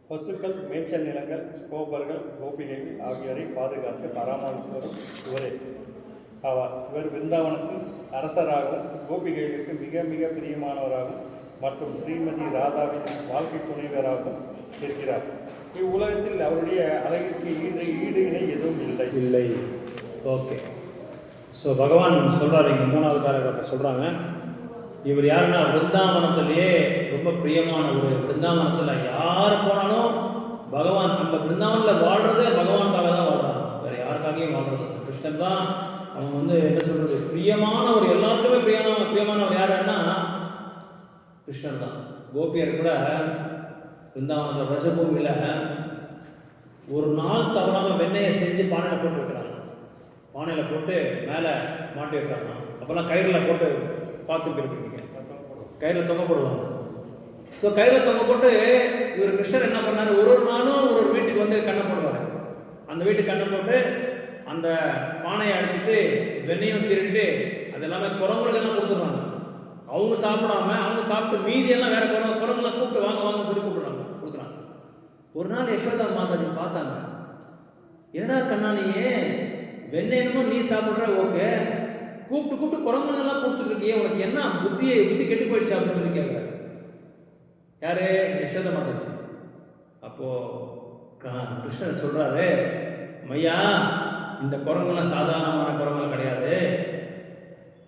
பசுக்கள், மேய்ச்சல் நிலங்கள், கோபர்கள், கோபிகைகள் ஆகியோரை பாதுகாத்து பராமரிப்பவரும் இவரே ஆவார். இவர் விருந்தாவனத்தின் அரசராகவும் கோபிகைகளுக்கு மிக மிக பிரியமானவராகவும் மற்றும் ஸ்ரீமதி ராதாவின் வாழ்க்கை துணைவராகவும் இருக்கிறார். இவ்வுலகத்தில் அவருடைய அழகிற்கு ஈடு இணை எதுவும் இல்லை.
ஓகே. ஸோ பகவான் சொல்கிறார் இங்கே 3வது பேராகிராஃபில் சொல்கிறாங்க, இவர் யாருன்னா பிருந்தாவனத்திலேயே ரொம்ப பிரியமான ஒரு பிருந்தாவனத்தில் யார் போனாலும் பகவான் அந்த பிருந்தாவனத்தில் வாழ்கிறதே பகவானுக்காக தான் வாழ்கிறாங்க, வேறு யாருக்காகவும் வாழ்கிறது. கிருஷ்ணன் தான் அவங்க வந்து என்ன சொல்கிறது, பிரியமானவர், எல்லாருக்குமே பிரியமானவர் யாருன்னா கிருஷ்ணன் தான். கோபியர் கூட பிருந்தாவனத்தில் ரசபூமியில் ஒரு நாள் தவறாமல் வெண்ணெயை செஞ்சு பானையில் போட்டு வைக்கிறாங்க. பானையில் போட்டு மேலே மாட்டி வைக்கிறாங்க. அப்போல்லாம் கயிறில் போட்டு பார்த்து பிரிப்பீங்க, கயிறில் தொங்க போடுவாங்க. ஸோ கயிறில் தொங்க போட்டு இவர் கிருஷ்ணர் என்ன பண்ணார், ஒரு நாளும் ஒரு வீட்டுக்கு வந்து கண்ணை போடுவார். அந்த வீட்டுக்கு கண்ணை போட்டு அந்த பானையை அடிச்சுட்டு வெண்ணையும் திருடிட்டு அது எல்லாமே குரங்குகளுக்கெல்லாம் கொடுத்துட்றாங்க. அவங்க சாப்பிடாம அவங்க சாப்பிட்டு மீதியெல்லாம் வேற குரங்குலாம் கூப்பிட்டு வாங்கன்னு சொல்லி கொடுக்குறாங்க. ஒரு நாள் யசோதா மாதாஜி பார்த்தாங்க, என்னடா கண்ணானியே வெண்ணெய்னமோ நீ சாப்பிட்ற, ஓகே, கூப்பிட்டு குரங்குலாம் கொடுத்துட்டு இருக்கியே, உனக்கு என்ன புத்தி கெட்டு போயிடுச்சு அப்படின்னு சொல்லி கேட்குறாரு. யாரு? யசோதா மாதாஜி. அப்போது கிருஷ்ணர் சொல்கிறாரு, மையா இந்த குரங்குலாம் சாதாரணமான குரங்குகள் கிடையாது.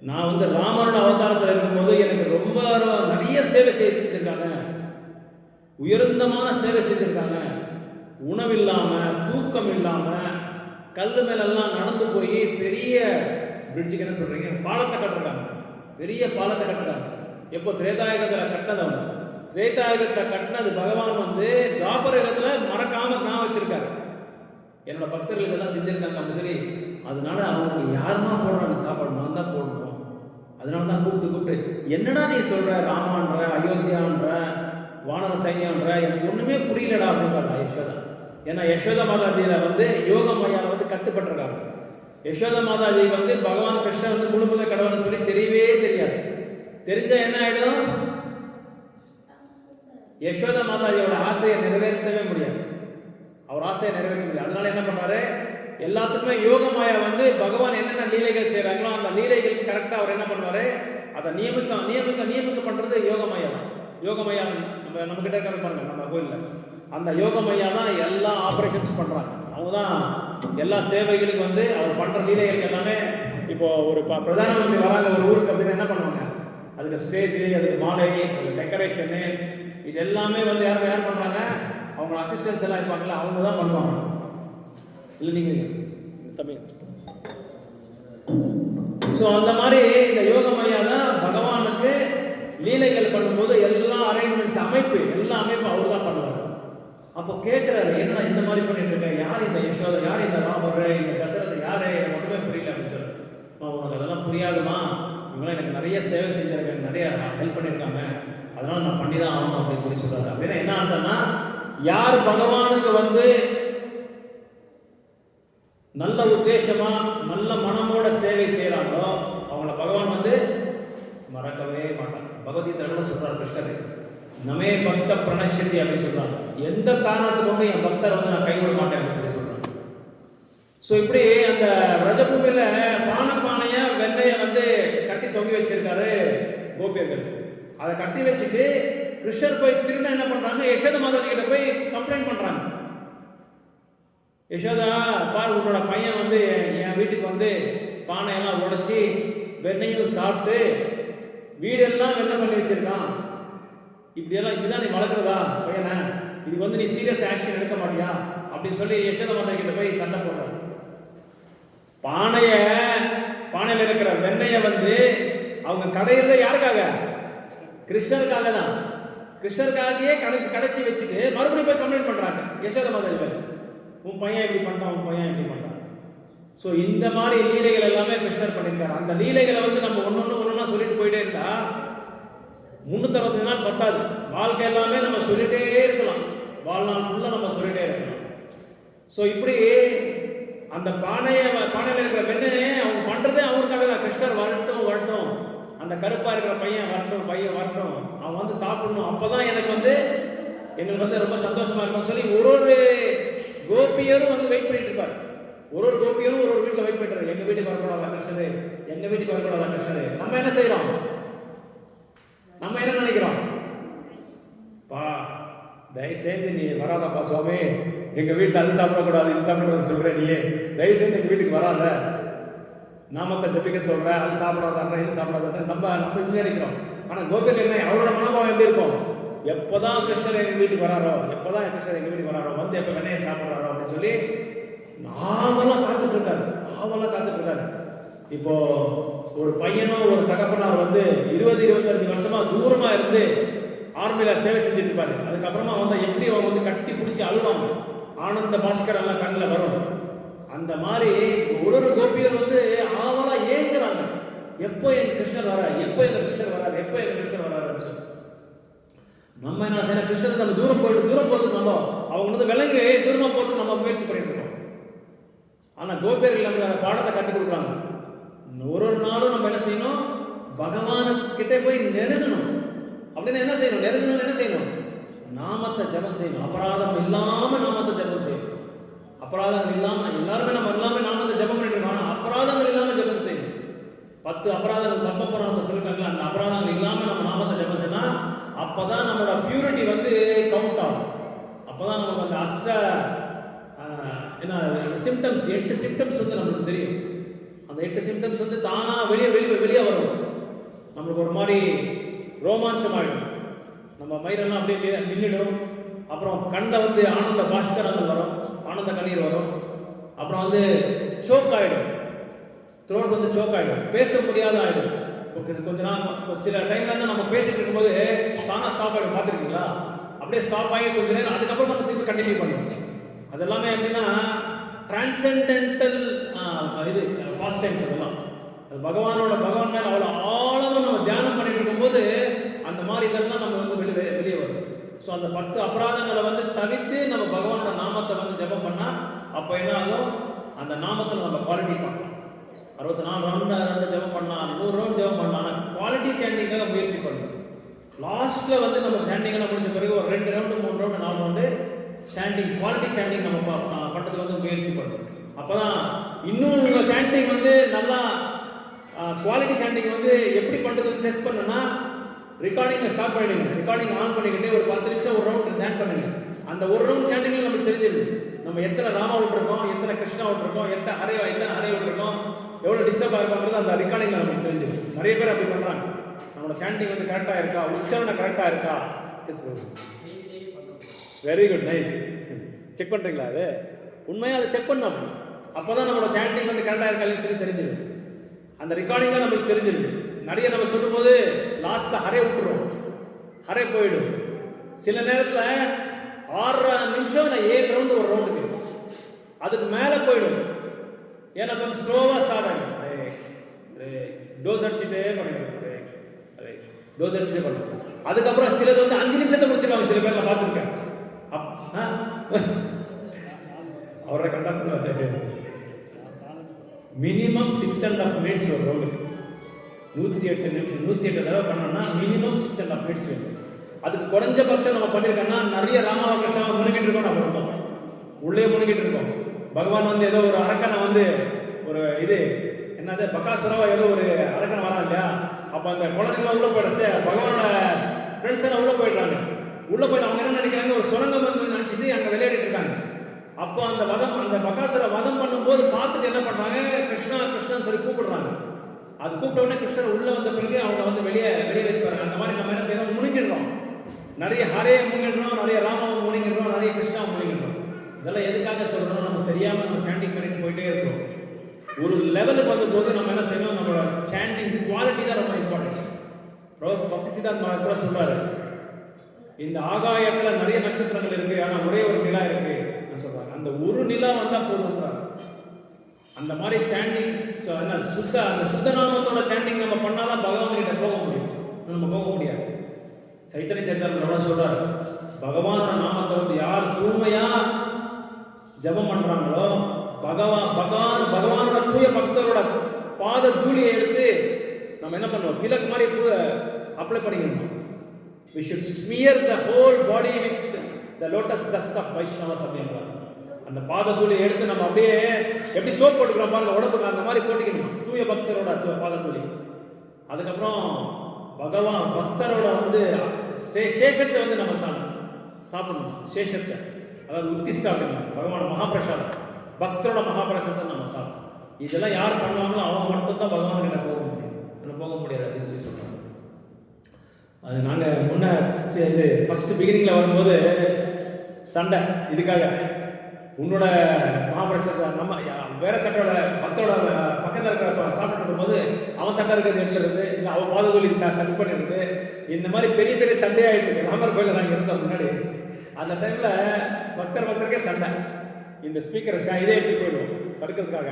நான் வந்து ராமனோட அவதாரத்தில் இருக்கும்போது எனக்கு ரொம்ப நிறைய சேவை செய்திருக்காங்க, உயர்ந்தமான சேவை செய்திருக்காங்க. உணவில்லாமல் தூக்கம் இல்லாமல் கல் மேலெல்லாம் நடந்து போய் பெரிய பிரிட்ஜுக்கு என்ன சொல்கிறீங்க, பாலத்தை கட்டுறாங்க, பெரிய பாலத்தை கட்டுறாங்க. எப்போ திரேதாயுகத்தில் கட்டினது, அவங்க திரேதாயுகத்தில் கட்டினது பகவான் வந்து துவாபரயுகத்தில் மறக்காமல் நான் வச்சிருக்காரு, என்னோட பக்தர்கள் இதெல்லாம் செஞ்சுருக்காங்க அப்படின்னு சொல்லி. அதனால அவங்களுக்கு யாருமா போடுறாங்க சாப்பாடு, நான் தான் போடணும். அதனால தான் கூப்பிட்டு என்னடா நீ சொல்கிற, ராமான்ற அயோத்தியான்ற வானர சைன்யன்ற, எனக்கு ஒன்றுமே புரியலடா அப்படின்றாங்க யசோதா. ஏன்னா யசோதா மாதாஜியில் வந்து யோக மையாவில் வந்து கட்டுப்பட்டிருக்காங்க. யசோதா மாதாஜி வந்து பகவான் கிருஷ்ணன் வந்து முழுமுத கடவுள்னு சொல்லி தெரியவே தெரியாது. தெரிஞ்சா என்ன ஆகிடும், யசோதா மாதாஜியோட ஆசையை நிறைவேற்றவே முடியாது, அவர் ஆசையை நிறைவேற்ற முடியாது. அதனால என்ன பண்ணாரு, எல்லாத்துக்குமே யோக மாயா வந்து பகவான் என்னென்ன லீலைகள் செய்கிறாங்களோ அந்த லீலைகளுக்கு கரெக்டாக அவர் என்ன பண்ணுவார், அதை நியமிக்க பண்ணுறது யோக மாயா தான். யோக மாயா நம்ம நம்மக்கிட்ட இருக்கிற பாருங்க நம்ம கோயிலில் அந்த யோகம் ஐயா தான் எல்லா ஆப்ரேஷன்ஸ் பண்ணுறாங்க. அவங்க தான் எல்லா சேவைகளுக்கும் வந்து அவர் பண்ணுற லீலைகளுக்கு எல்லாமே. இப்போ ஒரு பிரதான மந்திரி வராங்க ஒரு ஊருக்கு அப்படின்னு என்ன பண்ணுவாங்க, அதுக்கு ஸ்டேஜ், அதுக்கு மாலை, அதுக்கு டெக்கரேஷனு, இது எல்லாமே வந்து யார் பண்ணுறாங்க, அவங்க அசிஸ்டன்ஸ் எல்லாம் இருப்பாங்கல்ல, அவங்க தான் பண்ணுவாங்க. இல்லை நீங்கள் தமிழ். ஸோ அந்த மாதிரி இந்த யோகமையா தான் பகவானுக்கு லீலைகள் பண்ணும்போது எல்லா அரேஞ்ச்மெண்ட்ஸ் அமைப்பு எல்லா அமைப்பும் அவர் தான் பண்ணுவார். அப்போ கேட்குறாரு, என்னடா இந்த மாதிரி பண்ணிட்டு இருக்க, யார் இந்த யசோதை, யார் இந்த ராமர், இந்த தசரதை யாரு, எனக்கு மட்டுமே புரியல அப்படின்னு சொல்லி. உனக்கு அதெல்லாம் புரியாதுமா, இவங்களாம் எனக்கு நிறைய சேவை செஞ்சிருக்காங்க, நிறைய ஹெல்ப் பண்ணியிருக்காங்க, அதனால நான் பண்ணி தான் ஆகணும் அப்படின்னு சொல்லி சொல்றாரு. அப்படின்னா என்ன அர்த்தம்னா, யார் பகவானுக்கு வந்து நல்ல உத்தேசமா நல்ல மனமோட சேவை செய்யறாங்களோ அவங்கள பகவான் வந்து மறக்கவே மாட்டாங்க. பகவத்கீதை சொல்றாரு கிருஷ்ணர், நமே பக்த பிரணஷதி அப்படின்னு சொல்றாங்க. எந்த காரணத்தை கொண்டு என் பக்தர் வந்து நான் கைவிட மாட்டேன் அப்படின்னு சொல்லி சொல்றாங்க. ஸோ இப்படி அந்த ரஜபூமியில பானைய வெண்ணைய வந்து கட்டி தொங்கி வச்சிருக்காரு கோபியர்கள். அதை கட்டி வச்சுட்டு கிருஷ்ணர் போய் திரும்ப என்ன பண்றாங்க, யசோதா மாதாஜி கிட்ட போய் கம்ப்ளைண்ட் பண்றாங்க. யசோதா, பார் உன்னோட பையன் வந்து என் வீட்டுக்கு வந்து பானையெல்லாம் உடைச்சி வெண்ணையும் சாப்பிட்டு வீடெல்லாம் வெண்ணெய் பண்ணி வச்சிருக்கான். இப்படிதான் நீ வளர்க்குறதா பையனை, இது வந்து நீ சீரியஸ் ஆக்ஷன் எடுக்க மாட்டியா அப்படின்னு சொல்லி யசோதா மாதா கிட்ட போய் சண்டை போடுறாங்க. பானையில் இருக்கிற வெண்ணைய வந்து அவங்க கடையிறத யாருக்காக, கிருஷ்ணருக்காக தான். கிருஷ்ணருக்காகவே கடைச்சி வச்சுட்டு மறுபடியும் போய் கம்ப்ளைண்ட் பண்றாங்க யசோதா மாதா, உன் பையன் இப்படி பண்ணிட்டான், உன் பையன் இப்படி பண்ணிட்டான். ஸோ இந்த மாதிரி லீலைகள் எல்லாமே கிருஷ்ணர் பண்ணியிருக்காரு. அந்த லீலைகளை வந்து நம்ம ஒன்னொன்னா சொல்லிட்டு போயிட்டே இருந்தா 360 நாள் பத்தாது. வாழ்க்கை எல்லாமே நம்ம சொல்லிட்டே இருக்கலாம், வாழ்நாள் ஃபுல்லா நம்ம சொல்லிட்டே இருக்கலாம். ஸோ இப்படி அந்த பானையில் இருக்கிற பெண்ணு அவங்க பண்றதே அவங்களுக்காக தான். கிருஷ்ணர் வரட்டும், அந்த கருப்பா இருக்கிற பையன் வரட்டும், அவன் வந்து சாப்பிடணும், அப்பதான் எங்களுக்கு வந்து ரொம்ப சந்தோஷமா இருக்கும் சொல்லி ஒரு கோபியரும் வந்து வெயிட் பண்ணிட்டு இருப்பாரு. ஒரு கோபியரும் ஒரு வீட்டில் வெயிட் பண்ணிட்டு, எங்க வீட்டுக்கு வரக்கூடாதா கிருஷ்ணரு, எங்க வீட்டுக்கு வரக்கூடாதா கிருஷ்ணரு. நம்ம என்ன செய்யறோம், நம்ம என்ன நினைக்கிறோம், தயவுசெய்து நீ வராதப்பா சுவாமி, எங்க வீட்டில் அது சாப்பிடக்கூடாது இது சாப்பிடக்கூடாது சொல்ற, நீ தயவுசெய்து எங்க வீட்டுக்கு வராத, நாமத்தை ஜபிக்க சொல்ற, அது சாப்பிடாத இது சாப்பிடாத நம்ம இப்படி நினைக்கிறோம். ஆனா கோபியர் என்ன, அவரோட மனோபாவம் எப்படி இருக்கும், எப்போதான் கிருஷ்ணர் எங்க வீட்டுக்கு வராரோ, வந்து எப்ப வெண்ணையை சாப்பிட்றாரோ அப்படின்னு சொல்லி ஆவலா காத்துட்டு இருக்காரு. இப்போ ஒரு பையனும் ஒரு தகப்பனார் வந்து 20-25 வருஷமா தூரமா இருந்து ஆர்மியில சேவை செஞ்சுட்டு இருப்பாரு. அதுக்கப்புறமா வந்து எப்படி அவங்க வந்து கட்டி பிடிச்சி அழுவாங்க, ஆனந்த பாஸ்கர் எல்லாம் கண்ணில் வரும். அந்த மாதிரி ஒரு கோபியர் வந்து ஆவலா ஏங்குறாங்க, எப்போ எங்க கிருஷ்ணர் வராரு சொல்லி. நம்ம என்ன செய்யணும், கிருஷ்ணர் நம்ம தூரம் போறதுக்கு நம்ம அவங்க வந்து விலங்கு தூரமா போறதுக்கு நம்ம முயற்சி பண்ணிட்டு இருக்கோம். ஆனா கோபியர்கள் நமக்கு அந்த பாடத்தை கற்றுக் கொடுக்குறாங்க. ஒரு நாளும் நம்ம என்ன செய்யணும், பகவான கிட்டே போய் நெருங்கணும். அப்படின்னு என்ன செய்யணும், நாமத்தை ஜபம் செய்யணும். அபராதம் இல்லாம நாமத்தை ஜபம் செய்யணும். அபராதங்கள் இல்லாம எல்லாருமே நம்ம எல்லாமே நாமத்தை ஜபம் பண்ணிட்டு இருக்கோம். ஆனா அபராதங்கள் இல்லாம ஜபம் செய்யணும். 10 அபராதங்கள் பத்ம புராணத்தை சொல்லிருக்காங்க. அந்த அபராதங்கள் இல்லாம நம்ம நாமத்தை ஜபம் செய்யணும். அப்பதான் நம்மளோட பியூரிட்டி வந்து கவுண்ட் ஆகும். அப்பதான் நமக்கு அந்த சிம்டம்ஸ் 8 சிம்டம்ஸ் வந்து நம்மளுக்கு தெரியும். அந்த 8 சிம்டம்ஸ் வந்து தானா வெளியே வரும். நம்மளுக்கு ஒரு மாதிரி ரோமாஞ்சம் ஆகிடும், நம்ம மயிரெல்லாம் அப்படியே நின்றுடும். அப்புறம் கண்ணில் வந்து ஆனந்த பாஸ்கரங்கள் வரும், ஆனந்த கண்ணீர் வரும். அப்புறம் வந்து சோக் ஆகிடும், த்ரோட் வந்து சோக் ஆகிடும், பேச முடியாத ஆகிடும். கொஞ்ச நாள் சில டைம்ல இருந்து நம்ம பேசிட்டு இருக்கும்போது தானா ஸ்டாப் ஆகிடும், பார்த்துருக்கீங்களா? அப்படியே ஸ்டாப் ஆகி கொஞ்ச நேரம் அதுக்கப்புறம் திருப்பி கண்டினியூ பண்ணும். அது எல்லாமே எப்படின்னா டிரான்சென்டென்டல் இது ஃபாஸ்ட் டைம்ஸ். அதெல்லாம் அது பகவான் மேல அவ்வளோ ஆழமாக நம்ம தியானம் பண்ணிட்டு இருக்கும்போது அந்த மாதிரி இதெல்லாம் நம்ம வந்து வெளியே வரும். ஸோ அந்த 10 அபராதங்களை வந்து தவிர்த்து நம்ம பகவானோட நாமத்தை வந்து ஜபம் பண்ணா அப்போ என்ன ஆகும், அந்த நாமத்தில் நம்ம குவாலிட்டி பண்ணலாம். 64 ரவுண்ட் ஜபம் பண்ணலாம், 100 ரவுண்ட் ஜபம் பண்ணலாம். ஆனால் குவாலிட்டி சேண்டிங்காக முயற்சி பண்ணணும். லாஸ்ட்ல வந்து நம்ம சேண்டிங்லாம் முடிச்ச பிறகு ஒரு 2 round 3 round 4 round sanding, quality sanding நம்ம பண்ணுறதுக்கு வந்து முயற்சி பண்ணணும். அப்போதான் இன்னும் உங்கள் சாண்டிங் வந்து நல்லா குவாலிட்டி சாண்டிங் வந்து எப்படி பண்ணுறதுன்னு டெஸ்ட் பண்ணுன்னா ரெக்கார்டிங்கை ஸ்டாப் பண்ணிடுங்க. ரெக்கார்டிங் ஆன் பண்ணிக்கிட்டே ஒரு 10 நிமிஷம் ஒரு ரவுண்ட் சேண்ட் பண்ணுங்க. அந்த ஒரு ரவுண்ட் சேண்டிங்ல நமக்கு தெரிஞ்சிடும் நம்ம எத்தனை ராமா விட்டுருக்கோம், எத்தனை கிருஷ்ணா விட்டுருக்கோம், எத்தனை ஹரே விட்டுருக்கோம், எவ்வளோ டிஸ்டர்ப் ஆகிருப்பாங்கிறது அந்த ரெக்கார்டிங்கில் நமக்கு தெரிஞ்சிடும். நிறைய பேர் அப்படி பண்ணுறாங்க. நம்மளோட சேண்டிங் வந்து கரெக்டாக இருக்கா, உச்சரணை கரெக்டாக இருக்கா. Yes very good, nice. Check பண்ணுறீங்களா? அது உண்மையாக அதை செக் பண்ணணும். அப்போ தான் நம்மளோட சேண்டிங் வந்து கரெக்டாக இருக்கான்னு சொல்லி தெரிஞ்சிடும். அந்த ரெக்கார்டிங்காக நமக்கு தெரிஞ்சிருக்கு. நிறைய நம்ம சொல்லும்போது லாஸ்ட்டில் ஹரே விட்டுருவோம், ஹரே போயிடும். சில நேரத்தில் 6 நிமிஷம் நான் 7 ரவுண்டு ஒரு ரவுண்டுக்கு அதுக்கு மேலே போயிடும். ஏன்னா கொஞ்சம் ஸ்லோவாக ஸ்டார்ட் ஆகிடும். டோஸ் அடிச்சுட்டே பண்ணிடுவோம், டோஸ் அடிச்சுட்டே பண்ணுவோம். அதுக்கப்புறம் சிலது வந்து 5 நிமிஷத்தை முடிச்சிருக்காங்க. சில பேர் நான் பார்த்துருக்கேன். அவரை கரெக்டாக பண்ணுவார். மினிமம் 6.5 மினிட்ஸ் ஒரு ரவுண்டுக்கு. 108 நிமிஷம் 108 தடவை பண்ணோம்னா மினிமம் 6.5 மினிட்ஸ் வேணும். அதுக்கு குறைஞ்சபட்சம் நம்ம பண்ணியிருக்கோம்னா நிறைய ராமாவ கிருஷ்ணாவை முழுகிட்டு இருக்கோம். நம்ம அர்த்தம் உள்ளே முழுகிட்டு இருக்கோம். பகவான் வந்து ஏதோ ஒரு அரக்கனை வந்து ஒரு இது என்னது பக்காசுரவா ஏதோ ஒரு அரக்கனை வரான் இல்லையா? அப்போ அந்த குழந்தைங்களாம் உள்ள போயிட பகவானோட ஃப்ரெண்ட்ஸ் எல்லாம் உள்ள போயிடுறாங்க. உள்ள போயிட்டு அவங்க என்ன நினைக்கிறாங்க, ஒரு சுரங்கம் வந்து நினைச்சிட்டு அங்கே விளையாடிட்டு இருக்காங்க. அப்போ அந்த பகாசுர வதம் பண்ணும்போது பார்த்துட்டு என்ன பண்றாங்க, கிருஷ்ணா கிருஷ்ணான்னு சொல்லி கூப்பிடுறாங்க. அது கூப்பிட்ட உடனே கிருஷ்ணர் உள்ள வந்த பிறகு அவங்க வந்து வெளியே வைப்பாங்க. அந்த மாதிரி நம்ம என்ன செய்யறோம், முழுங்கிடுறோம். நிறைய ஹரே முழுங்கிடுறோம், நிறைய ராமாவை முழுங்கிடுறோம், நிறைய கிருஷ்ணாவை முழுங்கிடுறோம். இதெல்லாம் எதுக்காக சொல்றோம், நம்ம தெரியாம நம்ம சாண்டிங் பண்ணிட்டு போயிட்டே இருக்கோம். ஒரு லெவலுக்கு வந்த போது நம்ம என்ன செய்யணும், நம்மளோட சாண்டிங் குவாலிட்டி தான் ரொம்ப இம்பார்ட்டன்ட். பக்தி சித்தார்த் கூட சொல்றாரு, இந்த ஆகாயத்துல நிறைய நட்சத்திரங்கள் இருக்கு, ஆனா ஒரே ஒரு நிலா இருக்கு சொல்றாங்க. அந்த ஒரு நிலா வந்தா போதும்ன்றாங்க. அந்த மாதிரி சாண்டிங் அந்த சுத்த நாமத்தோட சாண்டிங் நம்ம பண்ணாதான் பகவான் கிட்ட போக முடியும். நம்ம போக முடியாது. சைத்தன்ய சரித்திரம் சொல்றாரு, பகவானோட நாமத்தை வந்து யார் தூய்மையா ஜபம் பண்றாங்களோ பகவானோட தூய பக்தரோட பாத தூளியை எடுத்து நம்ம என்ன பண்ணுவோம், திலக் மாதிரி அப்ளை பண்ணிக்கணும். We should smear the whole body with the lotus dust of Vaishnava அப்படின்றாங்க. அந்த பாத தூளியை எடுத்து நம்ம அப்படியே எப்படி சோப் போட்டுக்கிறோம் பாருங்க உடம்புக்கு, அந்த மாதிரி போட்டுக்கணும் தூய பக்தரோட பாத தூளி. அதுக்கப்புறம் பகவான் பக்தரோட வந்து சேஷத்தை வந்து நம்ம சாப்பிடணும். சேஷத்தை அதாவது உத்திஷ்டா அப்படின்னா பகவான் மகாபிரசாதம், பக்தரோட மகாபிரசாதத்தை நம்ம சாப்பிடணும். இதெல்லாம் யார் பண்ணுவாங்களோ அவங்க மட்டும்தான் பகவான் கிட்ட போக முடியும், போக முடியாது அப்படின்னு சொல்லி சொல்றாங்க. அது நாங்கள் முன்ன இது ஃபஸ்ட்டு பிகினிங்கில் வரும்போது சண்டை இதுக்காக, உன்னோட மகாபிரசாதத்தை நம்ம வேற தட்டோட பக்தோட பக்கத்தில் இருக்கிற சாப்பிட்டு இருக்கும்போது அவன் தட்டை இருக்கிறது எடுத்துறது, இல்லை அவன் பாதத்தொழி டச் பண்ணிடுறது, இந்த மாதிரி பெரிய பெரிய சண்டையாகிட்டு இருக்கு. ராமர் கோயிலில் நாங்கள் இருந்தோம் முன்னாடி. அந்த டைமில் பக்தருக்கே சண்டை. இந்த ஸ்பீக்கரை இதே எடுத்து போயிடுவோம் தடுக்கிறதுக்காக.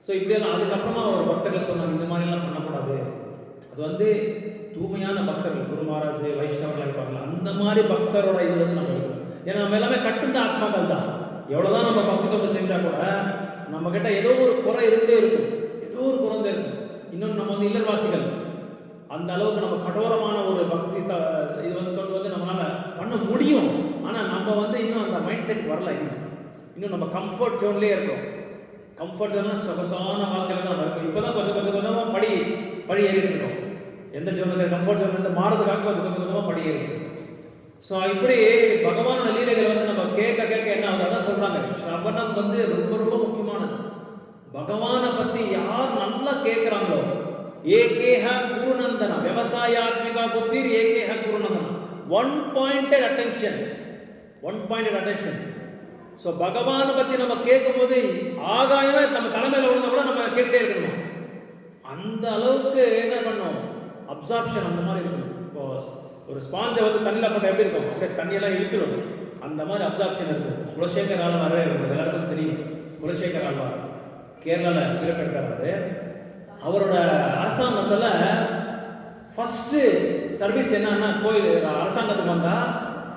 ஸோ இப்படியெல்லாம் அதுக்கப்புறமா ஒரு பக்தர்கள் சொன்னாங்க, இந்த மாதிரிலாம் பண்ணக்கூடாது. அது வந்து தூய்மையான பக்தர்கள், குரு மகாராஜ் வைஷ்ணவர்களாக இருப்பாங்களா, அந்த மாதிரி பக்தரோட இது வந்து நம்ம எடுக்கணும். ஏன்னா நம்ம எல்லாமே கட்டுண்ட ஆத்மாக்கள் தான். எவ்வளோதான் நம்ம பக்தி தொண்டு செஞ்சால் கூட நம்ம கிட்ட ஏதோ ஒரு குறை இருந்தே இருக்கும், ஏதோ ஒரு குறை இருக்கும். இன்னொன்று நம்ம வந்து இல்லர்வாசிகள், அந்த அளவுக்கு நம்ம கடோரமான ஒரு பக்தி இது வந்து தொண்டு வந்து நம்மளால பண்ண முடியும். ஆனால் நம்ம வந்து இன்னும் அந்த மைண்ட் செட் வரல. இன்னும் நம்ம கம்ஃபர்ட் ஜோன்லேயே இருக்கோம். கம்ஃபர்ட் ஜோன்னா சொகசான வாழ்க்கையில் தான் இருக்கும். இப்போ தான் கொஞ்சம் கொஞ்சமாக படி ஏறிட்டு இருக்கோம். எந்த ஜோனுக்கு கம்ஃபர்ட் ஜோன் வந்து மாறதுக்காக கொஞ்சம் கொஞ்சமாக படி ஏறிட்டு இருக்கோம். ஸோ இப்படி பகவானோட லீலைகளை வந்து நம்ம கேட்க என்ன ஆகுது, அதான் சொல்றாங்க, ஸ்ரவணம் வந்து ரொம்ப ரொம்ப முக்கியமானது. பகவானை பத்தி யார் நல்லா கேட்கிறாங்களோ, ஏகேஹ குருநந்தனா விவசாயாத்மிகா புத்தி ஏகேஹ குருநந்தனா, ஒன் பாயிண்டட் அட்டென்ஷன். ஸோ பகவானை பத்தி நம்ம கேட்கும் போது ஆகாயமே நம்ம தலைமையில விழுந்தா கூட நம்ம கேட்டுட்டே இருக்கணும். அந்த அளவுக்கு என்ன பண்ணோம், அப்சார்ப்ஷன் அந்த மாதிரி இருக்கணும். இப்போ ஒரு ஸ்பாஞ்சை வந்து தண்ணியில் போட்டால் எப்படி இருக்கும், அப்படியே தண்ணியெல்லாம் இழுத்துடும். அந்த மாதிரி அப்சார்ப்ஷன் இருக்கும். குலசேகர் ஆழ்வார் உங்களுக்கு எல்லாருக்கும் தெரியும். குலசேகர் ஆழ்வார் கேரளாவில் பிறப்பெடுத்தாரு. அவரோட அரசாங்கத்தில் ஃபஸ்ட்டு சர்வீஸ் என்னன்னா, கோயில் அரசாங்கத்துக்கு வந்தால்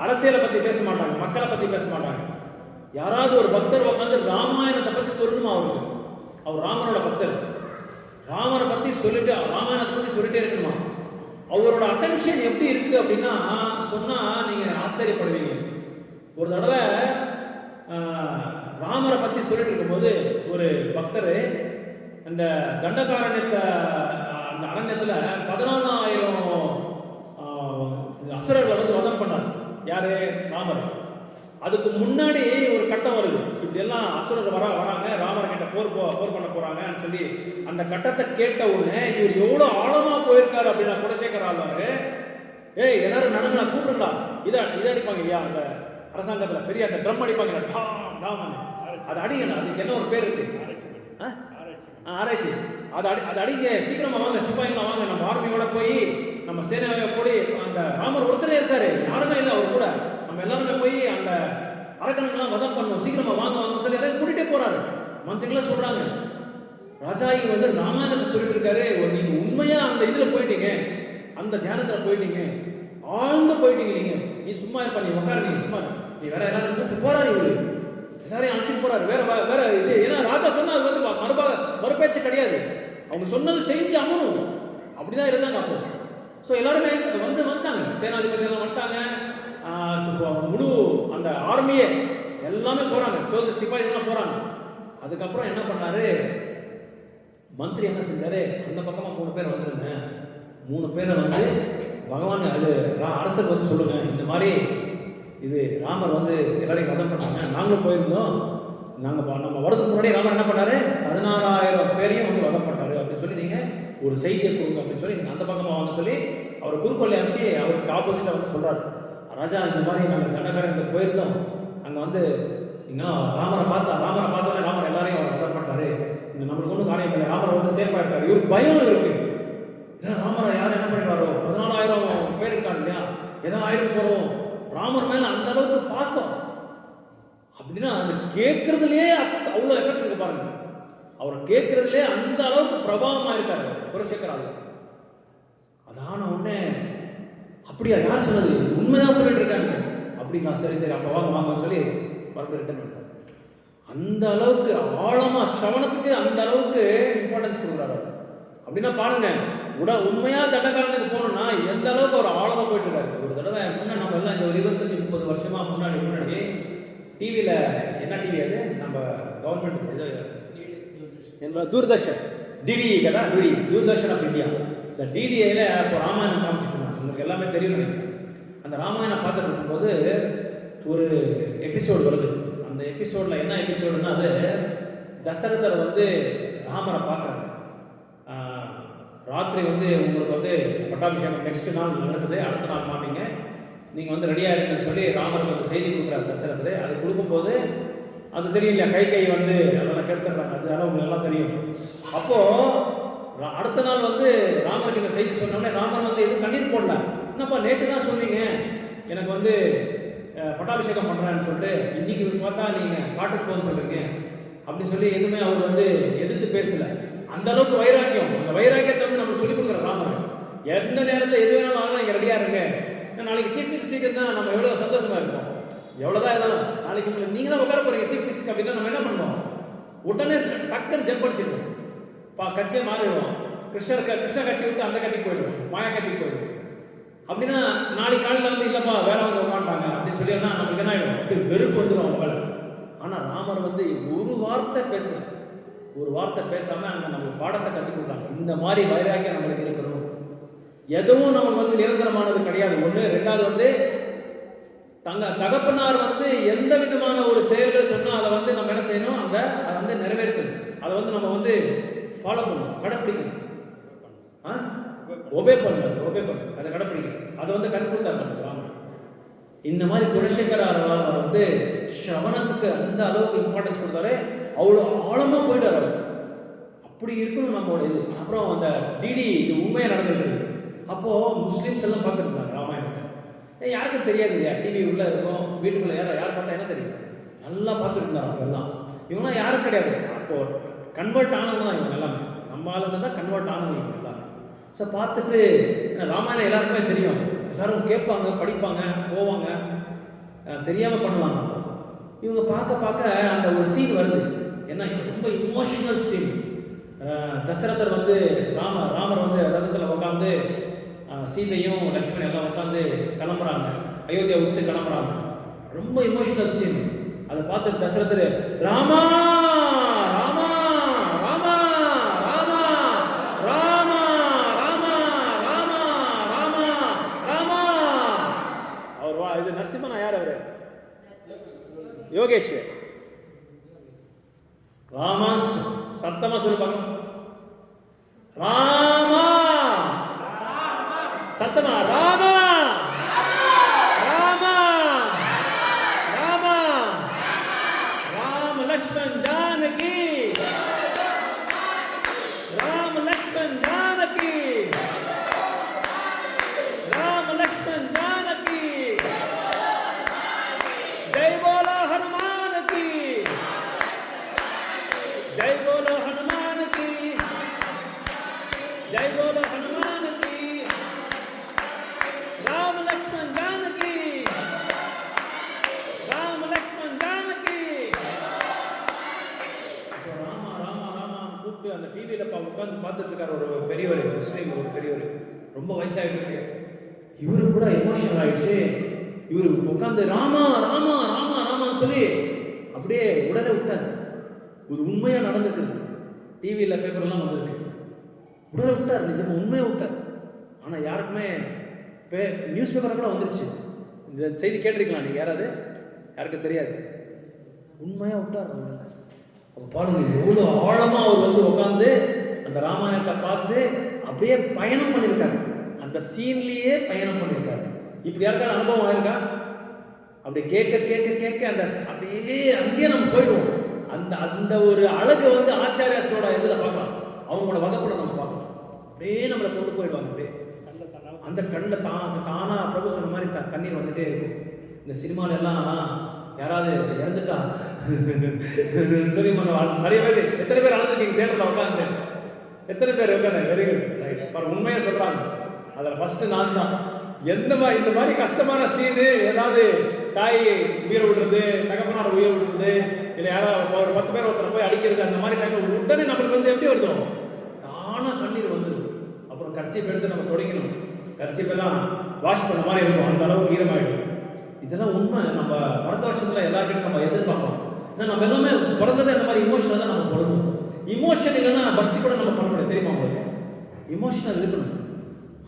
அரசியலை பற்றி பேச மாட்டாங்க, மக்களை பற்றி பேச மாட்டாங்க. யாராவது ஒரு பக்தர் உட்காந்து ராமாயணத்தை பற்றி சொல்லணுமா அவருக்கு, அவர் ராமனோட பக்தர், ராமரை பற்றி சொல்லிட்டு ராமாயணத்தை பற்றி சொல்லிட்டே இருக்கணுமா. அவரோட அட்டென்ஷன் எப்படி இருக்கு அப்படின்னா சொன்னால் நீங்கள் ஆச்சரியப்படுவீங்க. ஒரு தடவை ராமரை பற்றி சொல்லிட்டு இருக்கும்போது ஒரு பக்தர் அந்த தண்டகாரண்யத்தை அந்த அரண்யத்தில் 14,000 யாரு? ராமர். அதுக்கு முன்னாடி ஒரு கட்டம் வருது. இப்படி எல்லாம் அசுரர் வராங்க, ராமர் கிட்ட போர் பண்ண போறாங்கன்னு சொல்லி அந்த கட்டத்தை கேட்ட உடனே இவர் எவ்வளவு ஆழமா போயிருக்காரு அப்படின்னா குலசேகர ஆழ்வாரு, ஏய் எல்லாரும் நடங்களா, கூப்பிடுங்களா, இதை அடிப்பாங்க இல்லையா அந்த அரசாங்கத்துல பெரிய அந்த ட்ரம் அடிப்பாங்க, டாம் டாம், அது அடிங்க. அதுக்கு என்ன ஒரு பேர் இருக்கு? ஆராய்ச்சி. அது அடிங்க, சீக்கிரமா வாங்க, சிப்பாய்லாம் வாங்க, நம்ம ஆர்மியோட போய் நம்ம சேனாவை போய் அந்த ராமர் ஒருத்தரே இருக்காரு, யாருமே இல்லை அவர் கூட, நம்ம எல்லாருமே போய் அந்த அரக்கனுக்கெல்லாம் வதம் பண்ணணும், சீக்கிரமா வாங்க சொல்லி யாரையும் கூட்டிகிட்டே போறாரு. மந்திரிகளாம் சொல்றாங்க, ராஜாயி வந்து ராமாயணத்தை சொல்லிட்டு இருக்காரு, நீங்க உண்மையா அந்த இதுல போயிட்டீங்க, அந்த தியானத்துல போயிட்டீங்க, ஆழ்ந்து போயிட்டீங்க, நீ சும்மா இருப்பா, நீ உட்காரு, நீ சும்மா, நீ வேற எல்லாரும் கூப்பிட்டு போறாரு, இவரு எல்லாரையும் அழைச்சிட்டு போறாரு, வேற இது. ஏன்னா ராஜா சொன்னா அது வந்து மறுபேச்சு கிடையாது, அவங்க சொன்னது செஞ்சு அம்மனும் அப்படிதான் இருந்தாங்க அப்போ. ஸோ எல்லாருமே வந்துட்டாங்க, சேனாதிபதி எல்லாம் வந்துட்டாங்க, முழு அந்த ஆர்மியே எல்லாமே போறாங்க, சிப்பாய் எல்லாம் போறாங்க. அதுக்கப்புறம் என்ன பண்ணாரு மந்திரி, என்ன செஞ்சாரு, அந்த பக்கமா 3 பேர் வந்துருங்க, 3 பேரை வந்து பகவான் அது அரசர் வந்து சொல்லுங்க, இந்த மாதிரி இது ராமர் வந்து எல்லாரையும் வதம் பண்ணாங்க, நாங்களும் போயிருந்தோம், நம்ம வரதுக்கு முன்னாடி ராமர் என்ன பண்ணாரு, 16,000 பேரையும் வந்து வதம் பண்ணாரு அப்படின்னு சொல்லி நீங்க ஒரு செய்தியை கொடுங்க அப்படின்னு சொல்லி நீங்க அந்த பக்கமா வாங்க சொல்லி அவர் குறுக்கோலை அனுப்பிச்சு அவருக்கு ஆப்போசிட்டா வந்து சொல்றாரு, ராஜா இந்த மாதிரி நாங்கள் தண்டகாரத்துக்கு போயிருந்தோம், அங்கே வந்து இங்கன்னா ராமரை பார்த்தோன்னே ராமர் எல்லாரையும் அவர் வதம் பண்ணிட்டாரு, இங்கே நம்மளுக்கு ஒன்றும் காரியம் இல்லை, ராமர் வந்து சேஃபாக இருக்காரு, இவருக்கு பயம் இருக்கு, ஏன்னா ராமரை யாரும் என்ன பண்ணிடுவாரோ, 14,000 பேர் இருக்காங்க இல்லையா, ஏதோ ஆயிரம் போகிறோம், ராமர் மேலே அந்த அளவுக்கு பாசம் அப்படின்னா அது கேட்கறதுலேயே அவ்வளோ எஃபெக்ட் இருக்கு பாருங்க, அவரை கேட்கறதுலே அந்த அளவுக்கு பிரபாவமாக இருக்காரு குலசேகர ஆழ்வார். அதான உடனே அப்படியா, யார் சொன்னது, உண்மைதான் சொல்லிட்டு இருக்காங்க அப்படின்னா, சரி அப்போ வாங்க சொல்லி மறுபடியும் ரிட்டர்ன் பண்ணிட்டார். அந்த அளவுக்கு ஆழமா சவணத்துக்கு அந்த அளவுக்கு இம்பார்ட்டன்ஸ் கொடுக்குறாரு அப்படின்னா பாருங்க, உண்மையா தண்டகாரனுக்கு போகணும்னா எந்த அளவுக்கு ஒரு ஆழமா போயிட்டு இருக்காரு. ஒரு தடவை முன்னே நம்ம எல்லாம் இந்த ஒரு 25-30 வருஷமா முன்னாடி டிவியில், என்ன டிவி அது, நம்ம கவர்மெண்ட் ஏதோ தூர்தர்ஷன், டிடிஐ కదా, தூர்தர்ஷன் ஆஃப் இந்தியா, இந்த டிடிஐல இப்போ ராமாயணம் காமிச்சிருந்தாங்க, உங்களுக்கு எல்லாமே தெரியும் நினைக்கிறேன். அந்த ராமாயணம் பார்த்துட்டு இருக்கும்போது ஒரு எபிசோடு வருது, அந்த எபிசோடில் என்ன எபிசோடுன்னா, அது தசரதர் வந்து ராமரை பார்க்குறாங்க, ராத்திரி வந்து உங்களுக்கு வந்து பட்டாபிஷேகம் நெக்ஸ்ட் நாள் நடக்குது, அடுத்த நாள் மார்னிங்க நீங்கள் வந்து ரெடியாக இருக்குன்னு சொல்லி ராமருக்கு வந்து செய்தி கொடுக்குறாரு தசரதர். அது கொடுக்கும்போது அது தெரியும் இல்லையா, கை வந்து அதெல்லாம் கெடுத்துடுறாங்க, அதனால உங்களுக்கு எல்லாம் தெரியும். அப்போது அடுத்த நாள் வந்து ராமருக்கு இந்த செய்தி சொன்னோடனே ராமர் வந்து எதுவும் கண்ணீர் போடல, என்னப்பா நேற்று தான் சொன்னீங்க எனக்கு வந்து பட்டாபிஷேகம் பண்ணுறான்னு சொல்லிட்டு, இன்னைக்கு பார்த்தா நீங்கள் காட்டுக்கு போகணும்னு சொல்கிறீங்க அப்படின்னு சொல்லி எதுவுமே அவர் வந்து எதிர்த்து பேசலை. அந்த அளவுக்கு வைராக்கியம், அந்த வைராக்கியத்தை வந்து நம்மளுக்கு சொல்லிக் கொடுக்குற ராமர், எந்த நேரத்தில் எது வேணாலும் ஆனால் இங்கே ரெடியாக இருங்க, நாளைக்கு சீஃப் மினிஸ்டர் சீட்டு தான் நம்ம எவ்வளோ சந்தோஷமா இருப்போம், எவ்வளோதான் இருந்தாலும் நாளைக்கு உங்களுக்கு நீங்கள் தான் உட்கார போகிறீங்க சீஃப் மினிஸ்டர் அப்படின்னா நம்ம என்ன பண்ணுவோம், உடனே டக்குன்னு ஜம்ப் அடிச்சிடுவோம், கட்சியை மாறிடுவோம், கிருஷ்ண கட்சி விட்டு அந்த கட்சிக்கு போயிடுவோம், மாயா கட்சிக்கு போயிடுவோம். அப்படின்னா நாளைக்கு காலையில் வந்து இல்லைப்பா வேலை வந்து உட்காந்துட்டாங்க அப்படின்னு சொல்லி நமக்கு என்ன ஆகிடும், அப்படி வெறுப்பு வந்துடும் அவங்க மேலே. ஆனால் ராமர் வந்து ஒரு வார்த்தை பேசாமல் அங்கே நம்மளுக்கு பாடத்தை கற்றுக் கொடுக்குறாங்க. இந்த மாதிரி வைராக்கியம் நம்மளுக்கு இருக்கணும், எதுவும் நமக்கு வந்து நிரந்தரமானது கிடையாது. ஒன்று, ரெண்டாவது வந்து தகப்பனார் வந்து எந்த விதமான ஒரு செயல்கள் சொன்னால் அதை வந்து நம்ம என்ன செய்யணும், அதை வந்து நிறைவேற்றணும், அதை வந்து நம்ம வந்து ஃபாலோ பண்ணணும், கடைப்பிடிக்கணும், ஒபே பண்ணணும், அதை கடைப்பிடிக்கணும், அதை வந்து கற்றுக் கொடுத்தாரு நம்ம ராமர். இந்த மாதிரி குலசேகர ஆழ்வார் வந்து ஸ்ரவணத்துக்கு அந்த அளவுக்கு இம்பார்ட்டன்ஸ் கொடுத்தாரு, அவ்வளோ ஆழமாக போயிட்டார். அப்படி இருக்கணும் நம்மளோட இது. அப்புறம் அந்த டிடி இது உண்மையாக நடந்துருக்குது. அப்போது முஸ்லீம்ஸ் எல்லாம் பார்த்துருந்தாங்க ராமாயணத்தை, யாருக்கும் தெரியாது இல்லையா, டிவி உள்ளே இருக்கும், வீட்டுக்குள்ளே யார் பார்த்தா என்ன தெரியும், நல்லா பார்த்துருந்தாங்க. அப்போ எல்லாம் இவங்களாம் யாரும் கிடையாது, அப்போது கன்வெர்ட் ஆனவங்க தான் இவங்க எல்லாமே, நம்ம ஆளுங்க தான் கன்வெர்ட் ஆனவங்க இவங்க எல்லாமே. ஸோ பார்த்துட்டு ராமாயணம் எல்லாருக்குமே தெரியும், எல்லாரும் கேட்பாங்க, படிப்பாங்க, போவாங்க, தெரியாமல் பண்ணுவாங்க. இவங்க பார்க்க அந்த ஒரு சீன் வருது, ஏன்னா ரொம்ப இமோஷனல் சீன். தசரதர் வந்து ராமர் வந்து ரதத்தில் உட்காந்து சீதையும் லக்ஷ்மணன் எல்லாம் உட்காந்து கிளம்புறாங்க, அயோத்தியா விட்டு கிளம்புறாங்க, ரொம்ப இமோஷனல் சீன். அதை பார்த்து தசரதர் ராமா ராமா ராமா ராமா ராமா ராமா ராமா ராமா ராமா அவர் இது நரசிம்மனா யார் அவரு? யோகேஷ். ராமா சத்தமா சொல்லுப்பாங்க. ராமா சத்தமா. ராமா ராமா ராமா ராம லக்ஷ்மண் ஜானகி. ராம லக்ஷ்மண் ஜானகி. ராம லக்ஷ்மண் ஜானகி. ஜெய் போலோ ஹனுமான் கி. ஜெய் போலோ ஹனுமான் கி. ஜெய் போலோ ஹனுமான் கி. ராம லக்ஷ்மண் ஜானகி. ராம லக்ஷ்மண் ஜானகி. ராமா ராமா ராமான்னு கூப்பிட்டு அந்த டிவியில உட்காந்து பார்த்துட்டு இருக்காரு ஒரு பெரியவர், முஸ்லீம் ஒரு பெரியவர், ரொம்ப வயசாகிட்டு இருக்கு. இவரு கூட எமோஷனல் ஆயிடுச்சு. இவரு உட்காந்து ராமா ராமா ராமா ராமான்னு சொல்லி அப்படியே உடனே விட்டாரு. இது உண்மையா நடந்துருக்கு, டிவியில பேப்பர்லாம் வந்திருக்கு. உடனே விட்டார், நிஜமா உண்மையா விட்டார். ஆனா யாருக்குமே நியூஸ் பேப்பர் கூட வந்துருச்சு. இந்த செய்தி கேட்டிருக்கலாம் நீங்க யாராவது? யாருக்கு தெரியாது. உண்மையா விட்டார் உடனே. அப்ப பாருங்க எவ்வளவு ஆழமா அவர் வந்து உட்காந்து அந்த ராமாயணத்தை பார்த்து அப்படியே பயணம் பண்ணியிருக்காரு. அந்த சீன்லயே பயணம் பண்ணியிருக்காரு. இப்படி யாருக்கான அனுபவம் ஆயிருக்கா? அப்படி கேட்க கேட்க கேட்க அந்த அப்படியே அங்கேயே நம்ம போயிடுவோம். அந்த அந்த ஒரு அழகு வந்து ஆச்சாரியாஸோட இதுல பார்க்கலாம், அவங்களோட வகுப்புல நம்ம பார்க்கலாம். அப்படியே நம்மளை கொண்டு போயிடுவாங்க. அப்படியே அந்த கண்ணில் தானா பிரபு சொன்ன மாதிரி கண்ணீர் வந்துட்டே இருக்கும். இந்த சினிமால எல்லாம் யாராவது இறந்துட்டா சொல்லி நிறைய பேர், எத்தனை பேர் ஆழ்ந்துருக்கீங்க தேட்டர்ல உட்காந்து? எத்தனை பேர் உட்காந்து? Very good, right. பாரு உண்மையா சொல்றாங்க. அதில் ஃபர்ஸ்ட் நான் தான். இந்த மாதிரி கஷ்டமான சீனு, ஏதாவது தாய் உயிரை விடுறது, தகப்பனார் உயிரை விடுறது, இல்லை யாராவது ஒரு 10 பேர் ஒருத்தரை போய் அடிக்கிறது, அந்த மாதிரி டைம்ல உடனே நம்மளுக்கு வந்து எப்படி வருதோ தானா கண்ணீர் வந்துடும். அப்புறம் கர்ச்சீஃப் எடுத்து நம்ம துடைக்கணும். கர்ச்சீஃப் எல்லாம் வாஷ் பண்ண மாதிரி இருக்கும், அந்த அளவுக்கு ஈரமாயிடும். இதெல்லாம் உண்மை. நம்ம பரத வருஷத்துல எல்லாருக்கிட்டும் நம்ம எதிர்பார்ப்போம். ஏன்னா நம்ம எல்லாமே பிறந்ததே அந்த மாதிரி இமோஷனல் தான் நம்ம பொழுதும். இமோஷன் இல்லைன்னா பக்தி கூட நம்ம பண்ண முடியாது, தெரியுமா உங்களுக்கு? இமோஷனல் இருக்கணும்.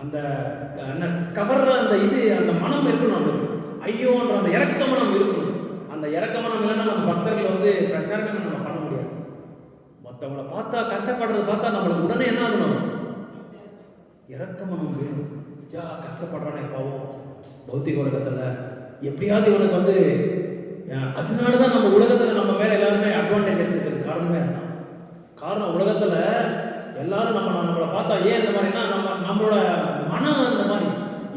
அந்த கவர்ற அந்த இது, அந்த மனம் இருக்கணும் நம்மளுக்கு. ஐயோன்ற அந்த இறக்க மனம் இருக்கணும். அந்த இறக்க மனம் இல்லைன்னா நம்ம பக்தர்கள் வந்து பிரச்சாரமே நம்ம பண்ண முடியாது. மற்றவங்களை பார்த்தா கஷ்டப்படுறது பார்த்தா நம்மளுக்கு உடனே என்ன ஆகணும்? இறக்க மனம் வேணும். கஷ்டப்படுறானே பாவம் பௌத்திக உலகத்தில், எப்படியாவது இவனுக்கு வந்து, அதனாலதான் நம்ம உலகத்துல நம்ம மேல எல்லாருமே அட்வான்டேஜ் எடுத்துக்கிறது காரணமே அதுதான். காரணம் உலகத்துல எல்லாரும் நம்மளை பார்த்தா ஏன் இந்த மாதிரினா நம்மளோட மனம் அந்த மாதிரி.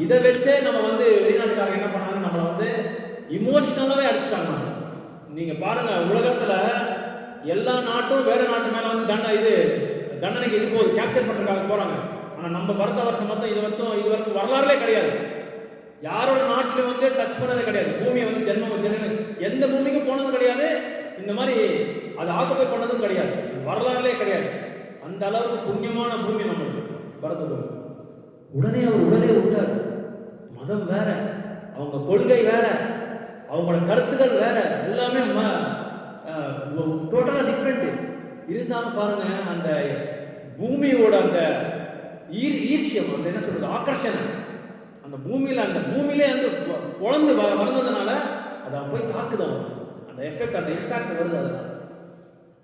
இதை வச்சே நம்ம வந்து வெளிநாட்டுக்காரங்க என்ன பண்ணாங்க, நம்மளை வந்து இமோஷனலாவே அடிச்சுட்டாங்க. நீங்க பாருங்க, உலகத்துல எல்லா நாட்டும் வேற நாட்டு மேல வந்து தண்டனைக்கு இது போகுது, கேப்சர் பண்றதுக்காக போறாங்க. ஆனா நம்ம பரத வருஷம் மொத்தம் இது வரைக்கும் வரலாறுலே கிடையாது. யாரோட நாட்டில வந்து டச் பண்ணதே கிடையாது. பூமியை வந்து ஜென்மம் எந்த பூமிக்கும் போனதும் கிடையாது. இந்த மாதிரி அது ஆக்குப்பை பண்ணதும் கிடையாது, வரலாறுலே கிடையாது. அந்த அளவுக்கு புண்ணியமான பூமி நம்மளுக்கு பரத பூமி. உடனே விட்டார். மதம் வேற, அவங்க கொள்கை வேற, அவங்களோட கருத்துக்கள் வேற, எல்லாமே டோட்டலா டிஃப்ரெண்ட். இருந்தாலும் பாருங்க, அந்த பூமியோட அந்த ஈர்ஷ்யம், அந்த என்ன சொல்றது, ஆக்கர்ஷணம், அந்த பூமியிலே வந்து பொழந்து வளர்ந்ததுனால அதை போய் தாக்குதான். அந்த எஃபெக்ட், அந்த இம்பாக்ட் வருது அதனால.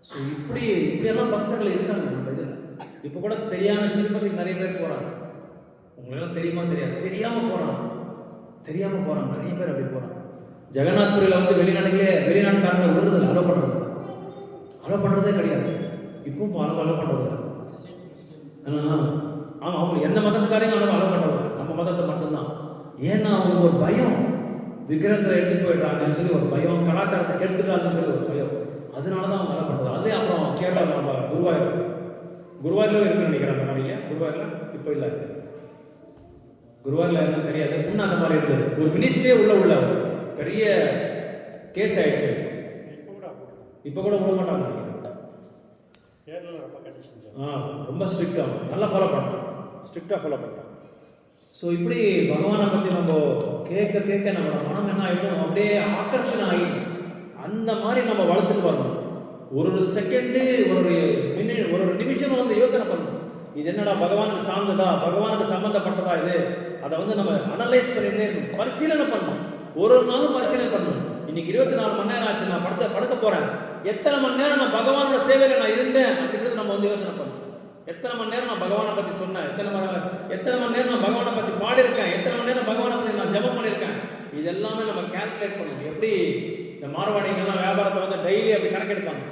ஸோ இப்படியெல்லாம் பக்தர்கள் இருக்காங்க நம்ம இதில். இப்போ கூட தெரியாம திருப்பதிக்கு நிறைய பேர் போகிறாங்க. உங்களுக்கெல்லாம் தெரியுமா தெரியாது, தெரியாமல் போகிறாங்க நிறைய பேர் அப்படி போகிறாங்க. ஜெகநாத்புரியில் வந்து வெளிநாட்டுக்காரங்க விடுறதில்ல, அலோ பண்ணுறதே கிடையாது. இப்பவும் அலோ பண்ணுறதில்ல. ஆமாம், அவங்க எந்த மதத்துக்காரையும் அலோ பண்ணுறதில்ல, நம்ம மதத்தை மட்டும்தான். ஏன்னா அவங்க ஒரு பயம், விக்கிரகத்தில் எடுத்துட்டு போயிடுறாங்கன்னு சொல்லி ஒரு பயம், கலாச்சாரத்தை கெடுத்துட்டாங்கன்னு சொல்லி ஒரு பயம். அதனால தான் அவங்க பண்ணுறது. அதுலேயும் அப்புறம் கேரளா நம்ம குருவாயூரில் இருக்குன்னு நினைக்கிறேன் அந்த மாதிரி. இல்லையா குருவாயூரில் இப்போ இல்லை, குருவாயூரில் என்ன தெரியாது, முன்ன அந்த மாதிரி இருந்தது. ஒரு மினிஸ்ட்ரியே உள்ள பெரிய கேஸ் ஆயிடுச்சு. இப்போ கூட விட மாட்டாங்க. ரொம்ப ஸ்ட்ரிக்டாக நல்லா ஃபாலோ பண்ணுறோம், ஸ்ட்ரிக்டாக ஃபாலோ பண்ணுறோம். ஸோ இப்படி பகவானை பற்றி நம்ம கேட்க நம்மளோட மனம் என்ன ஆகிடும், அப்படியே ஆக்கர்ஷணம் ஆகிடும். அந்த மாதிரி நம்ம வளர்த்துட்டு வரணும். ஒரு செகண்டு, ஒரு நிமிஷம் வந்து யோசனை பண்ணணும். இது என்னடா பகவானுக்கு சார்ந்ததா, பகவானுக்கு சம்பந்தப்பட்டதா இது, அதை வந்து நம்ம அனலைஸ் பண்ணிட்டே இருக்கணும், பரிசீலனை பண்ணணும். ஒரு நாளும் பரிசீலனை பண்ணணும். இன்னைக்கு 24 மணி நேரம் ஆச்சு, நான் படுக்க போறேன், எத்தனை மணி நேரம் நான் பகவானோட சேவையில நான் இருந்தேன் அப்படின்றது நம்ம வந்து யோசனை பண்ணணும். எத்தனை மணி நேரம் நான் பகவானை பத்தி சொன்னேன், எத்தனை மணி நேரம் நான் பகவானை பத்தி பாடியிருக்கேன், எத்தனை மணி நேரம் பகவானை பத்தி நான் ஜெபம் பண்ணியிருக்கேன், இது எல்லாமே நம்ம கால்குலேட் பண்ணணும். எப்படி இந்த மார்வாடிகள்லாம் வியாபாரத்தை வந்து டெய்லி அப்படி கணக்கெடுப்பாங்க,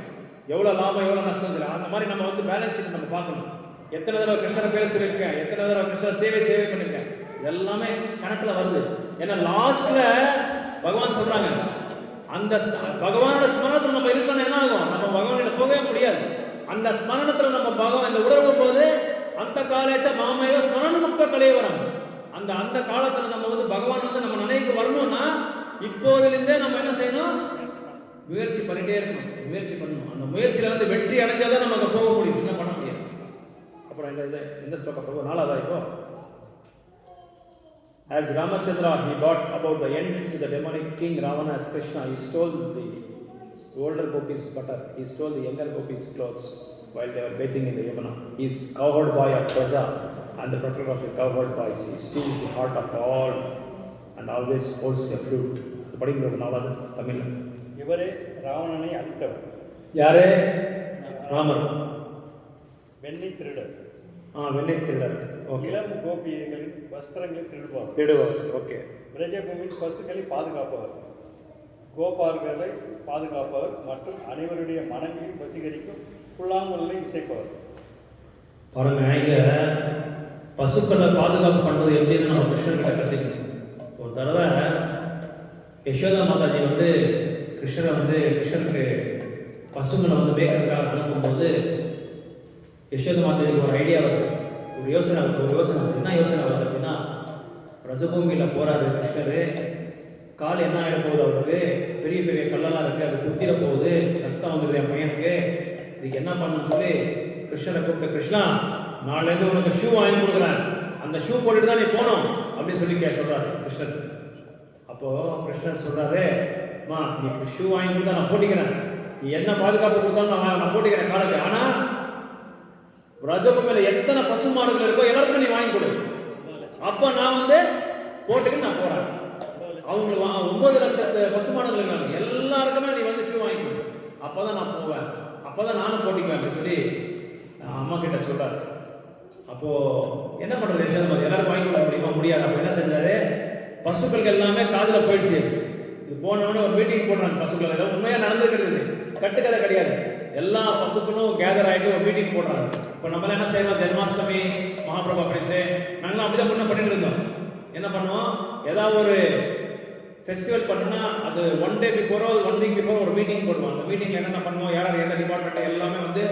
எவ்வளோ லாபம் எவ்வளோ நஷ்டம் சொல்லி, அந்த மாதிரி நம்ம வந்து பேலன்ஸ் ஷீட் நம்ம பார்க்கணும். எத்தனை தடவை கிருஷ்ணரை பேர் சொல்லியிருக்கேன், எத்தனை தடவை கிருஷ்ணர் சேவை பண்ணியிருக்கேன், எல்லாமே கணக்கில் வருது. ஏன்னா லாஸ்ட்ல பகவான் சொல்றாங்க, அந்த பகவானோட ஸ்மரணத்தில் நம்ம இருக்கணும், என்ன ஆகும், நம்ம பகவானிட போகவே முடியாது. அந்த ஸ்மரணத்தில் நம்ம பகவான் இந்த உணர்வு போது அந்த காலேஜ மாமையோ ஸ்மரண முக்த கலையவரம், அந்த காலத்தில் நம்ம வந்து பகவான் வந்து நம்ம நினைவுக்கு வரணும்னா இப்போதிலிருந்தே நம்ம என்ன செய்யணும், முயற்சி பண்ணிட்டே இருக்கணும், முயற்சி பண்ணணும். அந்த முயற்சியில வந்து வெற்றி அடைஞ்சாதான் நம்ம அங்கே போக முடியும், என்ன பண்ண முடியாது. அப்புறம் இந்த ஸ்லோகம் போக 4வது இப்போ, as Ramachandra he brought about the end to the demonic king Ravana as Krishna, he stole the older gopis' butter, he stole the younger gopis' clothes while they were bathing in the Yamuna. He is cowherd boy of Praja and the protector of the cowherd boys. He steals the heart of all and always holds a flute. இது படிக்கிறது 4வது தமிழ்.
இவரே ராவணனை அழித்தவர்.
யாரே? ராமர்.
வெண்ணெய் திருடர்.
வெண்ணெய் திருடர். Okay.
இளம் கோபியர்களின் வஸ்திரங்களை திருடுவார். ஓகே. பிரஜபூமியின் பசுக்களை பாதுகாப்பவர், கோபார்களை பாதுகாப்பவர் மற்றும் அனைவருடைய மனங்களை வசீகரிக்கும் புல்லாங்குழலை இசைப்பவர்.
பாருங்க, இங்க பசுக்களை பாதுகாப்பு பண்றது எப்படின்னு நம்ம கிருஷ்ணர்கிட்ட கற்றுக்கணும். ஒரு தடவை யசோதா மாதாஜி வந்து கிருஷ்ணருக்கு பசுங்களை வந்து மேய்க்கிறதுக்காக அனுப்பும்போது யசோதா மாதாஜிக்கு ஒரு ஐடியா வருது, ஒரு யோசனை. என்ன யோசனை வருது அப்படின்னா, ரஜபூமியில் போறாரு கிருஷ்ணர், கால் என்ன ஆகிட போகுது, அவருக்கு பெரிய பெரிய கல்லெல்லாம் இருக்குது, அது குத்திர போகுது, ரத்தம் வந்துடுது என் பையனுக்கு, இதுக்கு என்ன பண்ணணும்னு சொல்லி கிருஷ்ணரை கூப்பிட்டு, கிருஷ்ணா நாளைலேருந்து உனக்கு ஷூ வாங்கி கொடுக்குறேன், அந்த ஷூ போட்டுட்டு தான் நீ போகணும் அப்படின்னு சொல்லி சொல்கிறாரு கிருஷ்ணர். அப்போது கிருஷ்ணர் சொல்கிறாரு, அம்மா நீ ஷூ வாங்கி கொடுத்தா நான் போட்டிக்கிறேன், நீ என்ன பாதுகாப்பு கொடுத்தாலும் நான் போட்டிக்கிறேன் காலுக்கு, ஆனால் ரஜபூமியில் எத்தனை பசு மாடுகள் இருக்கோ எல்லாருக்கும் நீ வாங்கி கொடு, அப்போ நான் வந்து போட்டுக்கிட்டு நான் போகிறேன். அவங்களுக்கு 9 லட்சத்து பசுமாடுகள் இருக்காங்க, எல்லாருக்குமே நீ வந்து ஷூ வாங்கி கொடு, அப்போ தான் நான் போவேன், அப்போ தான் நானும் போட்டிக்குவேன் அப்படின்னு சொல்லி அம்மா கிட்ட சொல்கிறார். அப்போது என்ன பண்ணுறது யசோதா, எல்லாரும் வாங்கி கொடுக்க முடியுமா, முடியாது. அப்போ என்ன செஞ்சாரு, பசுக்களுக்கு எல்லாமே காதில் போயிடுச்சு. இது போனவொடனே ஒரு மீட்டிங் போடுறாங்க பசுக்கள், ஏதோ உண்மையாக நடந்துக்கிறது, கட்டுக்கதை கிடையாது. எல்லா பசுக்களும் கேதர் ஆகிட்டு ஒரு மீட்டிங் போடுறாங்க. இப்போ நம்மளாம் என்ன செய்யறோம், ஜென்மாஷ்டமி மகாபிரபா அப்படின்னு நாங்களாம் அப்படிதான் முன்ன பண்ணிட்டு இருந்தோம். என்ன பண்ணுவோம், ஏதாவது ஒரு ஃபெஸ்டிவல் பண்ணுனா அது 1 day before 1 week before ஒரு மீட்டிங் போடுவோம். அந்த மீட்டிங்கில் என்னென்ன பண்ணுவோம், யார் எந்த டிபார்ட்மெண்ட் எல்லாமே வந்து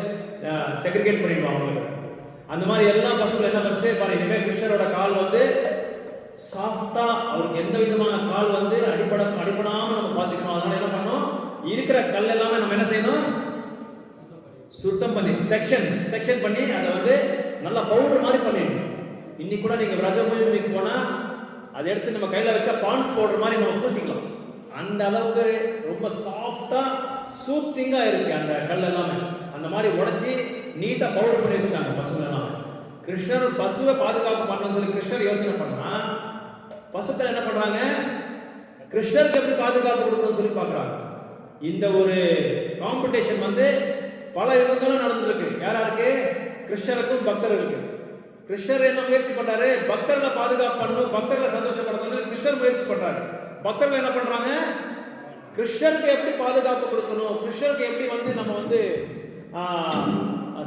செக்ரிகேட் பண்ணிடுவோம் அவங்களுக்கு. அந்த மாதிரி எல்லா பசங்களும் என்ன பண்ணுச்சு பாரு, இனிமேல் கிருஷ்ணரோட கால் வந்து சாஃப்டா, அவருக்கு எந்த விதமான கால் வந்து அடிப்படாமல் நம்ம பார்த்துக்கணும். அதனால என்ன பண்ணோம், இருக்கிற கல் எல்லாமே நம்ம என்ன செய்யணும், சுத்தம் பண்ணி செக்ஷன் பண்ணி அதை வந்து நல்லா பவுடர் மாதிரி பண்ணிடணும். இன்னைக்கு கூட நீங்கள் ரஜபூமிக்கு போனால் அதை எடுத்து நம்ம கையில் வச்சா பான்ஸ் பவுடர் மாதிரி நம்ம பூசிக்கலாம். அந்த அளவுக்கு ரொம்ப சாஃப்டாக சூத்திங்காக இருக்கு அந்த கல் எல்லாமே. அந்த மாதிரி உடச்சி நீட்டாக பவுடர் பண்ணி வச்சுட்டாங்க பசுக்கள் எல்லாமே. கிருஷ்ணர் பசுவை பாதுகாப்பு பண்ணணும்னு சொல்லி கிருஷ்ணர் யோசனை பண்ணா, பசுக்கள் என்ன பண்ணுறாங்க, கிருஷ்ணருக்கு எப்படி பாதுகாப்பு கொடுக்கணும்னு சொல்லி பார்க்குறாங்க. இந்த ஒரு காம்படிஷன் வந்து பல யுகங்களும் நடந்துட்டு இருக்கு. யாராருக்கு, கிருஷ்ணருக்கும் பக்தர்களுக்கு. கிருஷ்ணர் என்ன முயற்சி பண்றாரு, பக்தர்களை பாதுகாப்பு பண்ணணும், பக்தர்களை சந்தோஷப்படுத்தணும் கிருஷ்ணர் முயற்சி பண்றாரு. பக்தர்கள் என்ன பண்றாங்க, கிருஷ்ணருக்கு எப்படி பாதுகாப்பு கொடுக்கணும், கிருஷ்ணருக்கு எப்படி வந்து நம்ம வந்து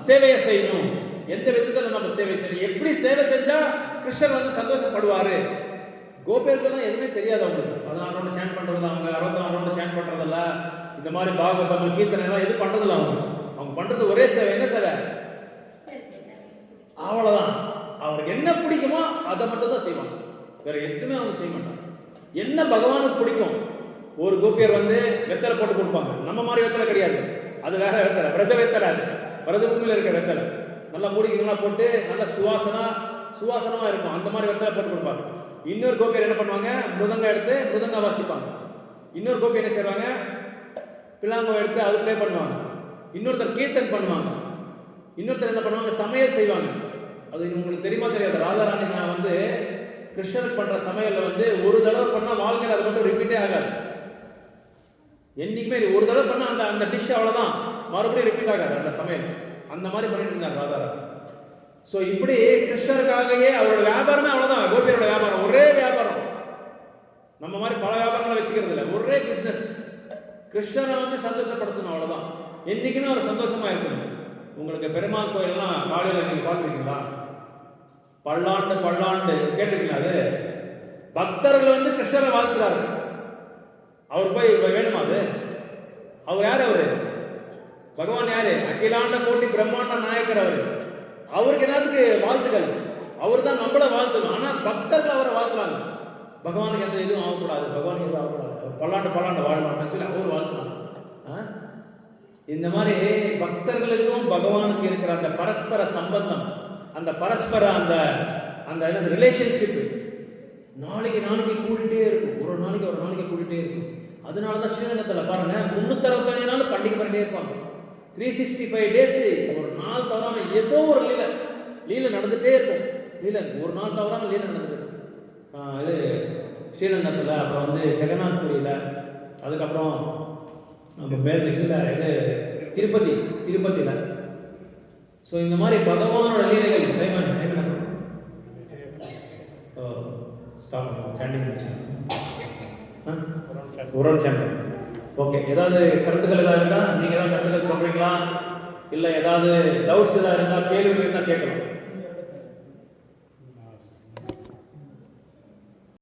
சேவையை செய்யணும், எந்த விதத்தில் நம்ம சேவை செய்யணும், எப்படி சேவை செஞ்சா கிருஷ்ணர் வந்து சந்தோஷப்படுவாரு. கோபியர்கள்லாம் எதுவுமே தெரியாது அவங்களுக்கு. 16 ரவுண்டு சேன் பண்றதில்ல, அவங்க 66 ரவுண்டு சேன் பண்றதில்ல, இந்த மாதிரி பாகவதம் கீர்த்தனை எல்லாம் எதுவும் பண்றதில்ல. அவங்க பண்றது ஒரே சேவை, என்ன சேவை, அவ்வளவுதான். அவருக்கு என்ன பிடிக்குமோ அதை மட்டும் தான் செய்வாங்க, வேற எதுவுமே அவங்க செய்ய மாட்டாங்க. என்ன பகவானுக்கு பிடிக்கும், ஒரு கோபியர் வந்து வெத்தலை போட்டு கொடுப்பாங்க, நம்ம மாதிரி வெத்தலை கிடையாது, அது வேற வெத்தலை, பிரஜ வெத்தலை, அது பிரஜபூமியில் இருக்க வெத்தலை, நல்லா மூடிக்கெல்லாம் போட்டு நல்ல சுவாசனமா இருக்கும், அந்த மாதிரி வெத்தலை போட்டு கொடுப்பாங்க. இன்னொரு கோபியர் என்ன பண்ணுவாங்க, மிருதங்கம் எடுத்து மிருதங்கம் வாசிப்பாங்க. இன்னொரு கோபியர் என்ன செய்வாங்க, பிள்ளாங்கோ எடுத்து அது ப்ளே பண்ணுவாங்க. இன்னொருத்தர் கீர்த்தன் பண்ணுவாங்க. இன்னொருத்தர் என்ன பண்ணுவாங்க, சமையல் செய்வாங்க. அது உங்களுக்கு தெரியுமா தெரியாது, ராதாராணி நான் வந்து கிருஷ்ணனுக்கு பண்ற சமையல்ல வந்து ஒரு தடவை பண்ணா வாழ்க்கையில் அது மட்டும் ரிப்பீட்டே ஆகாது. என்னைக்குமே ஒரு தடவை பண்ணா அந்த அந்த டிஷ் அவ்வளவுதான், மறுபடியும் ரிப்பீட் ஆகாது அந்த சமையல். அந்த மாதிரி பண்ணிட்டு இருந்தார் ராதாராணி. ஸோ இப்படி கிருஷ்ணருக்காகவே அவரோட வியாபாரமே அவ்வளவுதான். கோபியோட வியாபாரம் ஒரே வியாபாரம். நம்ம மாதிரி பல வியாபாரங்களை வச்சுக்கிறது இல்லை, ஒரே பிசினஸ். கிருஷ்ணரை வந்து சந்தோஷப்படுத்தணும், அவ்வளவுதான். என்னைக்குமே அவர் சந்தோஷமா இருக்கணும். உங்களுக்கு பெருமாள் கோயிலெல்லாம் காலையில் நீங்க பார்த்துருக்கீங்களா? பல்லாண்டு பல்லாண்டு கேட்டிருக்கீங்களா? அது பக்தர்கள் வந்து கிருஷ்ணரை வாழ்த்துறாரு. அவர் போய் வேணுமா அது? அவர் யாரு? அவரு பகவான் யாரு? அகிலாண்ட கோட்டி பிரம்மாண்ட நாயக்கர். அவருக்கு என்னத்துக்கு வாழ்த்துக்கள்? அவர் தான் நம்மள வாழ்த்துக்கணும். ஆனா பக்தர்கள் அவரை வாழ்த்துறாங்க. பகவானுக்கு எந்த இதுவும் ஆகக்கூடாது, பகவானுக்கு எதுவும் ஆகக்கூடாது, பல்லாண்டு பல்லாண்டு வாழணும் சொல்லி அவர் வாழ்த்துறாங்க. இந்த மாதிரி பக்தர்களுக்கும் பகவானுக்கு இருக்கிற அந்த பரஸ்பர சம்பந்தம், அந்த பரஸ்பர அந்த அந்த என்ன ரிலேஷன்ஷிப் நாளைக்கு நாளைக்கு கூடிட்டே இருக்கும். ஒரு நாளைக்கு கூடிட்டே இருக்கும். அதனால தான் ஸ்ரீரங்கத்தில் பாருங்க 365 நாள் பண்டிகை பண்ணிட்டே இருப்பாங்க. 365 டேஸ் ஒரு நாள் தவறாம ஏதோ ஒரு லீலை நடந்துட்டே இருக்கும். ஒரு நாள் தவறாம லீலை நடந்துட்டு இருக்கும். இது ஸ்ரீரங்கத்தில், அப்புறம் வந்து ஜெகநாத்புரியில், அதுக்கப்புறம் நம்ம பேர் இதில் இது திருப்பதியில். ஸோ இந்த மாதிரி பகவானோட லீலைகள் உரம் சேனல். ஓகே, ஏதாவது கருத்துக்கள் ஏதாவது இருக்கா? நீங்கள் ஏதாவது கருத்துக்கள் சொல்கிறீங்களா? இல்லை ஏதாவது டவுட்ஸ் ஏதாவது இருந்தால் கேள்வி இருந்தால் கேட்கலாம்.